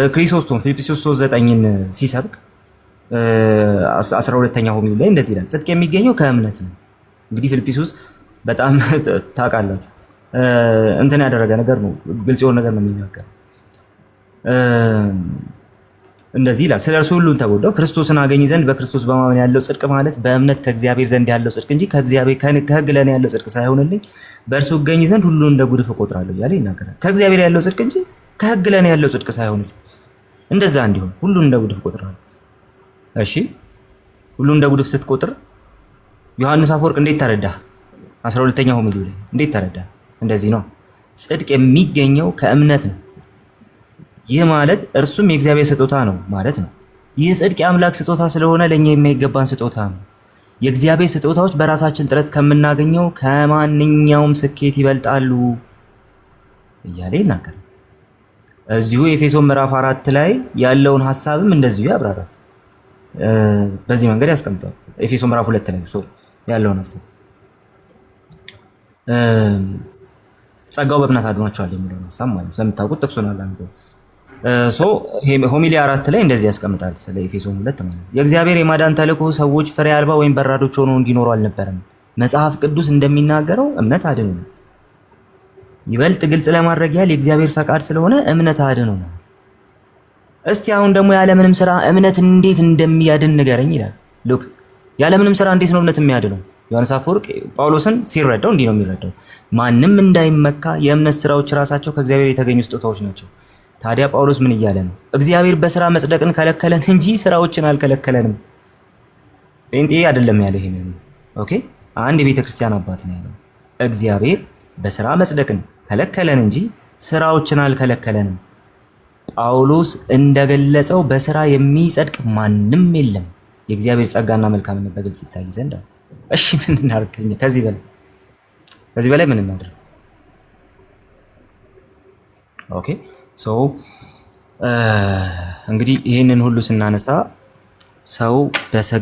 ክሪሶስቶም ፊልጵስዩስ 3:9ን ሲሰብክ 12ኛ ሆሚሉ ላይ እንደዚህ ይላል፣ ጽድቅ የሚገኘው ከእምነት ነው። እንግዲህ ፊልጵስዩስ በጣም ታውቃላችሁ እንትን ያደረገ ነገር ነው፣ ግልጽ የሆነ ነገር ነው የሚናገር። እንደዚህ ይላል፣ ስለ እርሱ ሁሉን ተጎዳው ክርስቶስን አገኝ ዘንድ በክርስቶስ በማመን ያለው ጽድቅ ማለት በእምነት ከእግዚአብሔር ዘንድ ያለው ጽድቅ እንጂ ከህግ ለእኔ ያለው ጽድቅ ሳይሆንልኝ በእርሱ እገኝ ዘንድ ሁሉን እንደ ጉድፍ እቆጥራለሁ እያለ ይናገራል። ከእግዚአብሔር ያለው ጽድቅ እንጂ ከህግ ለእኔ ያለው ጽድቅ ሳይሆንልኝ እንደዛ እንዲሆን ሁሉን እንደ ጉድፍ እቆጥራለሁ። እሺ ሁሉን እንደ ጉድፍ ስትቆጥር ዮሐንስ አፈወርቅ እንዴት ተረዳ? 12ኛ ሆሚሉ ላይ እንዴት ተረዳ? እንደዚህ ነው፣ ጽድቅ የሚገኘው ከእምነት ነው። ይህ ማለት እርሱም የእግዚአብሔር ስጦታ ነው ማለት ነው። ይህ ጽድቅ የአምላክ ስጦታ ስለሆነ ለእኛ የማይገባን ስጦታ ነው። የእግዚአብሔር ስጦታዎች በራሳችን ጥረት ከምናገኘው ከማንኛውም ስኬት ይበልጣሉ እያለ ይናገራል። እዚሁ ኤፌሶን ምዕራፍ 4 ላይ ያለውን ሐሳብም እንደዚሁ ያብራራል። በዚህ መንገድ ያስቀምጣል። ኤፌሶን ምዕራፍ 2 ላይ ያለውን ሐሳብ ጸጋው በእምነት አድኗቸዋል የሚለውን ሐሳብ ማለት ስለምታውቁት ጥቅሱን አላንገው ሆሚሊ 4 ላይ እንደዚህ ያስቀምጣል። ስለ ኤፌሶን 2 ማለት የእግዚአብሔር የማዳን ተልእኮ ሰዎች ፍሬ አልባ ወይም በራዶች ሆነው እንዲኖሩ አልነበረም። መጽሐፍ ቅዱስ እንደሚናገረው እምነት አድኖ ነው። ይበልጥ ግልጽ ለማድረግ ያህል የእግዚአብሔር ፈቃድ ስለሆነ እምነት አድኖ ነው። እስቲ አሁን ደግሞ ያለምንም ስራ እምነት እንዴት እንደሚያድን ንገረኝ ይላል። ሉክ ያለምንም ስራ እንዴት ነው እምነት የሚያድነው? ዮሐንስ አፈወርቅ ጳውሎስን ሲረዳው እንዲህ ነው የሚረዳው፣ ማንም እንዳይመካ የእምነት ስራዎች ራሳቸው ከእግዚአብሔር የተገኙ ስጦታዎች ናቸው። ታዲያ ጳውሎስ ምን እያለ ነው? እግዚአብሔር በስራ መጽደቅን ከለከለን እንጂ ስራዎችን አልከለከለንም። ጴንጤ አይደለም ያለ ይሄንን። ኦኬ አንድ የቤተ ክርስቲያን አባት ነው ያለው። እግዚአብሔር በስራ መጽደቅን ከለከለን እንጂ ስራዎችን አልከለከለንም። ጳውሎስ እንደገለጸው በስራ የሚጸድቅ ማንም የለም። የእግዚአብሔር ጸጋና መልካምነት በግልጽ ይታይ ዘንድ። እሺ ምን እናድርግ? ከዚህ በላይ ምን እናድርግ? ኦኬ ሶ እንግዲህ ይህንን ሁሉ ስናነሳ ሰው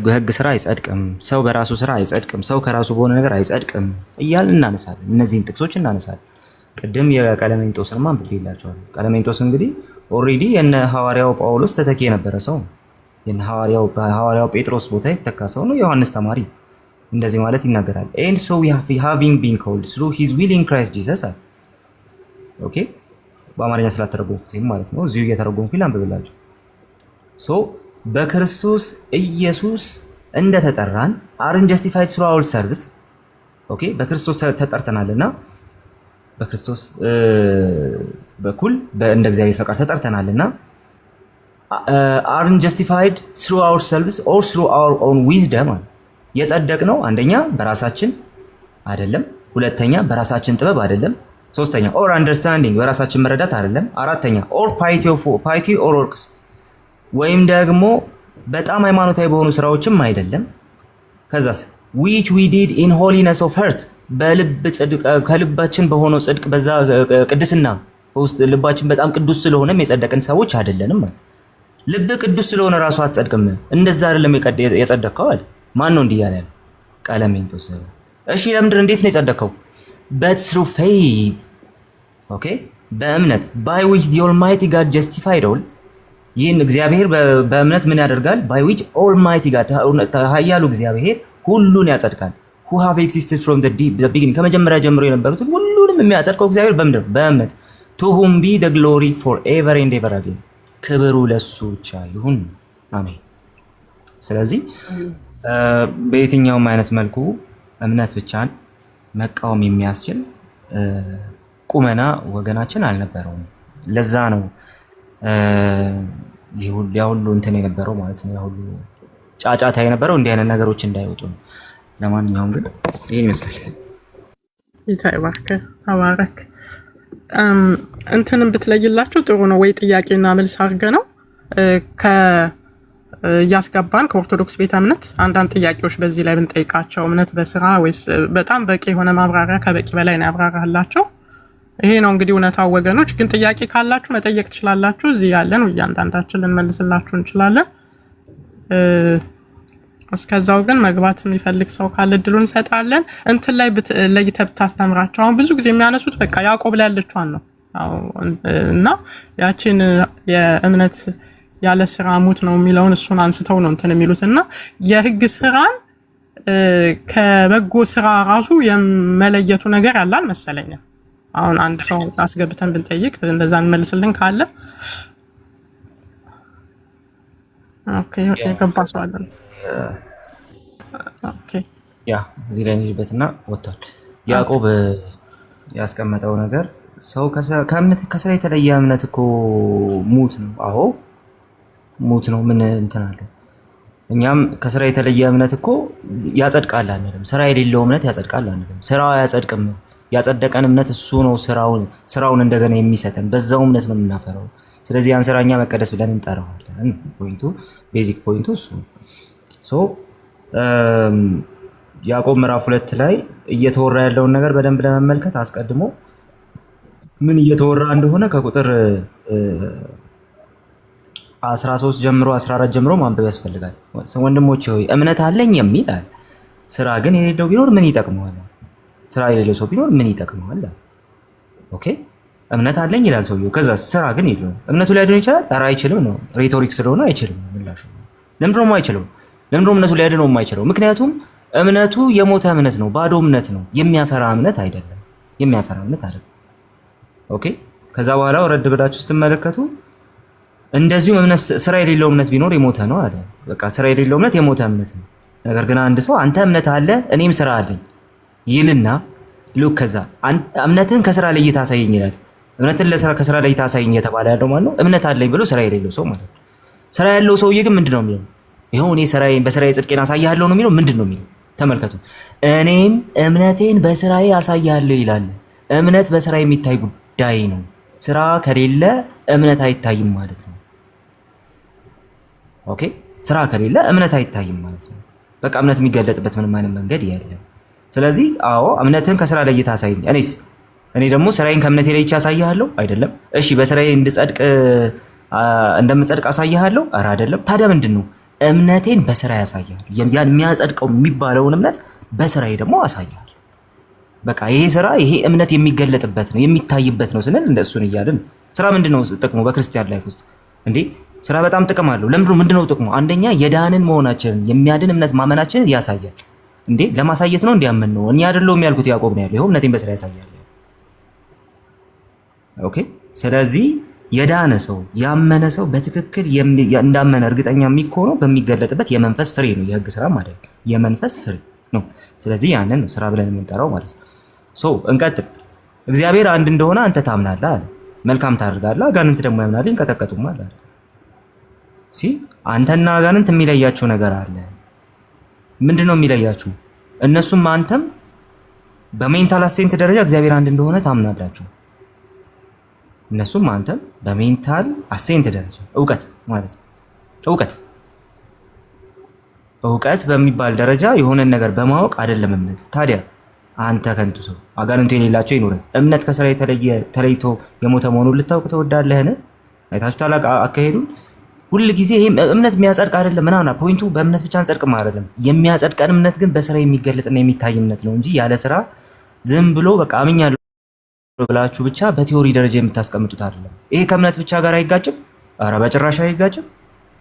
በህግ ስራ አይጸድቅም፣ ሰው በራሱ ስራ አይጸድቅም፣ ሰው ከራሱ በሆነ ነገር አይጸድቅም እያልን እናነሳለን። እነዚህን ጥቅሶች እናነሳለን። ቅድም የቀለሜንጦስን አንብቤላችኋለሁ። ቀለሜንጦስ እንግዲህ ኦልሬዲ የነ ሐዋርያው ጳውሎስ ተተኪ የነበረ ሰው ነው። የነ ሐዋርያው ጴጥሮስ ቦታ የተተካ ሰው ነው። ዮሐንስ ተማሪ እንደዚህ ማለት ይናገራል። and so we having been called through his will in Christ Jesus ኦኬ በአማርኛ ስላተረጎምኩት ማለት ነው። እዚሁ እየተረጎምኩ ላንብብላችሁ። ሶ በክርስቶስ ኢየሱስ እንደተጠራን አርን ጀስቲፋይድ through our service ኦኬ በክርስቶስ ተጠርተናልና በክርስቶስ በኩል እንደ እግዚአብሔር ፈቃድ ተጠርተናልና አርን ጀስቲፋይድ through our service or through our own wisdom የጸደቅነው አንደኛ በራሳችን አይደለም፣ ሁለተኛ በራሳችን ጥበብ አይደለም፣ ሶስተኛ or understanding በራሳችን መረዳት አይደለም፣ አራተኛ or piety or works ወይም ደግሞ በጣም ሃይማኖታዊ በሆኑ ስራዎችም አይደለም። ከዛስ which we did in holiness of heart በልብ ጽድቅ ከልባችን በሆነው ጽድቅ በዛ ቅድስና ውስጥ ልባችን በጣም ቅዱስ ስለሆነም የጸደቅን ሰዎች አይደለንም ማለት። ልብ ቅዱስ ስለሆነ ራሱ አትጸድቅም፣ እንደዛ አይደለም የጸደቅከው አለ። ማን ነው እንዲህ ያለ? ቀለሜንጦስ። እሺ ለምንድን እንዴት ነው የጸደቅከው? but through faith ኦኬ በእምነት by which the almighty God justified all ይህን እግዚአብሔር በእምነት ምን ያደርጋል? by which almighty God ኃያሉ እግዚአብሔር ሁሉን ያጸድቃል። who have existed from the beginning ከመጀመሪያ ጀምሮ የነበሩትን ሁሉንም የሚያጸድቀው እግዚአብሔር በምንድን? በእምነት to whom be the glory forever and ever again ክብሩ ለሱ ብቻ ይሁን አሜን። ስለዚህ በየትኛውም አይነት መልኩ እምነት ብቻን መቃወም የሚያስችል ቁመና ወገናችን አልነበረውም። ለዛ ነው ያሁሉ እንትን የነበረው ማለት ነው፣ ያሁሉ ጫጫታ የነበረው እንዲህ አይነት ነገሮች እንዳይወጡ ነው። ለማንኛውም ግን ይሄን ይመስላል። ይታይባከ ተባረክ። እንትንም ብትለይላችሁ ጥሩ ነው ወይ? ጥያቄና መልስ አድርገ ነው እያስገባን ከኦርቶዶክስ ቤተ እምነት አንዳንድ ጥያቄዎች በዚህ ላይ ብንጠይቃቸው፣ እምነት በስራ ወይስ በጣም በቂ የሆነ ማብራሪያ ከበቂ በላይ ነው ያብራራላቸው። ይሄ ነው እንግዲህ እውነታው ወገኖች። ግን ጥያቄ ካላችሁ መጠየቅ ትችላላችሁ። እዚህ ያለን እያንዳንዳችን ልንመልስላችሁ እንችላለን። እስከዛው ግን መግባት የሚፈልግ ሰው ካለ እድሉን እንሰጣለን። እንትን ላይ ለይተህ ብታስተምራቸው። አሁን ብዙ ጊዜ የሚያነሱት በቃ ያዕቆብ ላይ ያለችዋን ነው እና ያችን የእምነት ያለ ስራ ሙት ነው የሚለውን እሱን አንስተው ነው እንትን የሚሉት እና የህግ ስራን ከበጎ ስራ ራሱ የመለየቱ ነገር ያላል መሰለኝ። አሁን አንድ ሰው አስገብተን ብንጠይቅ እንደዛ እንመልስልን ካለ ኦኬ የገባ ሰው አለ። ኦኬ ያ እዚህ ላይ እንሂድበትና ወጥቷል። ያዕቆብ ያስቀመጠው ነገር ሰው ከስራ የተለየ እምነት እኮ ሙት ነው። አዎ ሙት ነው። ምን እንትን አለው? እኛም ከስራ የተለየ እምነት እኮ ያጸድቃል አንልም። ስራ የሌለው እምነት ያጸድቃል አንልም። ስራው አያጸድቅም። ያጸደቀን እምነት እሱ ነው ስራውን እንደገና የሚሰጠን፣ በዛው እምነት ነው የምናፈራው። ስለዚህ ያን ስራኛ መቀደስ ብለን እንጠራዋለን። ፖይንቱ ቤዚክ ፖይንቱ እሱ ነው። ሶ ያዕቆብ ምዕራፍ 2 ላይ እየተወራ ያለውን ነገር በደንብ ለመመልከት አስቀድሞ ምን እየተወራ እንደሆነ ከቁጥር 13 ጀምሮ 14 ጀምሮ ማንበብ ያስፈልጋል። ወንድሞቼ ሆይ እምነት አለኝ የሚል አለ፣ ስራ ግን የሌለው ቢኖር ምን ይጠቅመዋል? ስራ የሌለው ሰው ቢኖር ምን ይጠቅመዋል? ኦኬ እምነት አለኝ ይላል ሰውየው፣ ከዛ ስራ ግን የለውም። እምነቱ ሊያድነው ይችላል? ኧረ አይችልም ነው። ሬቶሪክ ስለሆነ አይችልም ምላሹ። ለምንድን ነው አይችልም? ለምንድን ነው እምነቱ ሊያድነው የማይችለው? ምክንያቱም እምነቱ የሞተ እምነት ነው፣ ባዶ እምነት ነው፣ የሚያፈራ እምነት አይደለም። የሚያፈራ እምነት አይደለም። ኦኬ ከዛ በኋላ ወረድ ብላችሁ ስትመለከቱ እንደዚሁም እምነት ስራ የሌለው እምነት ቢኖር የሞተ ነው አለ። በቃ ስራ የሌለው እምነት የሞተ እምነት ነው። ነገር ግን አንድ ሰው አንተ እምነት አለ እኔም ስራ አለኝ ይልና ሉክ ከዛ እምነትን ከስራ ለይታ አሳየኝ ይላል። እምነትን ከስራ ለይታ አሳየኝ የተባለ ያለው ማለት ነው እምነት አለኝ ብሎ ስራ የሌለው ሰው ማለት ነው። ስራ ያለው ሰውዬ ግን ምንድነው የሚለው? ይሄው እኔ በስራዬ ጽድቄን አሳያለሁ ነው የሚለው። ምንድነው የሚለው? ተመልከቱ። እኔም እምነቴን በስራዬ አሳያለሁ ይላል። እምነት በስራ የሚታይ ጉዳይ ነው። ስራ ከሌለ እምነት አይታይም ማለት ነው። ኦኬ ስራ ከሌለ እምነት አይታይም ማለት ነው። በቃ እምነት የሚገለጥበት ምንም አይነት መንገድ የለም። ስለዚህ አዎ እምነትን ከስራ ለይታ አሳይኝ። እኔ ደግሞ ስራዬን ከእምነቴ ለይቼ አሳይሃለሁ አይደለም። እሺ በስራዬ እንደምጸድቅ አሳይሃለሁ? ኧረ አይደለም። ታዲያ ምንድን ነው? እምነቴን በስራ ያሳያል። ያን የሚያጸድቀው የሚባለውን እምነት በስራዬ ደግሞ አሳያል። በቃ ይሄ ስራ ይሄ እምነት የሚገለጥበት ነው የሚታይበት ነው ስንል እንደሱን እያልን ስራ ምንድነው ጥቅሙ በክርስቲያን ላይፍ ውስጥ እንዴ? ስራ በጣም ጥቅም አለው። ምንድነው ጥቅሙ? አንደኛ የዳንን መሆናችንን የሚያድን እምነት ማመናችንን ያሳያል። እንዴ ለማሳየት ነው እንዲያመን ነው። እኔ አይደለሁም ያልኩት ያዕቆብ ነው ያለው። ይሄው እምነቴን በስራ ያሳያል። ኦኬ። ስለዚህ የዳነ ሰው ያመነ ሰው በትክክል እንዳመነ እርግጠኛ የሚሆነው በሚገለጥበት የመንፈስ ፍሬ ነው። የህግ ስራ ማለት የመንፈስ ፍሬ ነው። ስለዚህ ያንን ነው ስራ ብለን የምንጠራው ማለት ነው። እንቀጥል። እግዚአብሔር አንድ እንደሆነ አንተ ታምናለህ አለ። መልካም ታደርጋለህ። አጋንንት ደግሞ ያምናል ይንቀጠቀጡማል አለ። አንተና አጋንንት የሚለያቸው ነገር አለ። ምንድነው የሚለያችሁ? እነሱም አንተም በሜንታል አሴንት ደረጃ እግዚአብሔር አንድ እንደሆነ ታምናላችሁ። እነሱም አንተም በሜንታል አሴንት ደረጃ እውቀት ማለት ነው። እውቀት በሚባል ደረጃ የሆነን ነገር በማወቅ አይደለም እምነት። ታዲያ አንተ ከንቱ ሰው አጋንንቱ የሌላቸው ይኖረ እምነት ከስራ ተለይቶ የሞተ መሆኑን ልታውቅ ትወዳለህን? አይታችሁ ታላቅ አካሄዱን ሁል ጊዜ ይሄ እምነት የሚያጸድቅ አይደለም ምናምን ፖይንቱ በእምነት ብቻ አንጸድቅም አይደለም። የሚያጸድቀን እምነት ግን በስራ የሚገለጥና የሚታይ እምነት ነው እንጂ ያለ ስራ ዝም ብሎ በቃ አምኛለሁ ብላችሁ ብቻ በቲዮሪ ደረጃ የምታስቀምጡት አይደለም። ይሄ ከእምነት ብቻ ጋር አይጋጭም? ኧረ በጭራሽ አይጋጭም።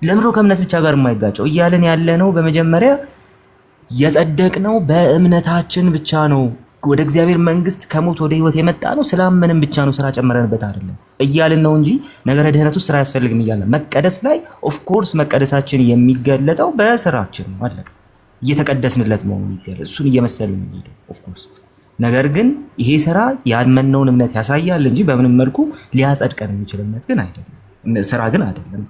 ለምሮ ከእምነት ብቻ ጋር የማይጋጨው እያልን ያለ ነው። በመጀመሪያ የጸደቅነው በእምነታችን ብቻ ነው። ወደ እግዚአብሔር መንግስት ከሞት ወደ ህይወት የመጣ ነው ስላመንን ብቻ ነው። ስራ ጨምረንበት አይደለም እያልን ነው እንጂ ነገረ ድህነት ውስጥ ስራ ያስፈልግም እያልን መቀደስ ላይ ኦፍ ኮርስ መቀደሳችን የሚገለጠው በስራችን ነው። አለቀ። እየተቀደስንለት መሆኑ ይገለጥ እሱን እየመሰልን ነው ኦፍ ኮርስ። ነገር ግን ይሄ ስራ ያመነውን እምነት ያሳያል እንጂ በምንም መልኩ ሊያጸድቀን የሚችል እምነት ግን አይደለም። ስራ ግን አይደለም።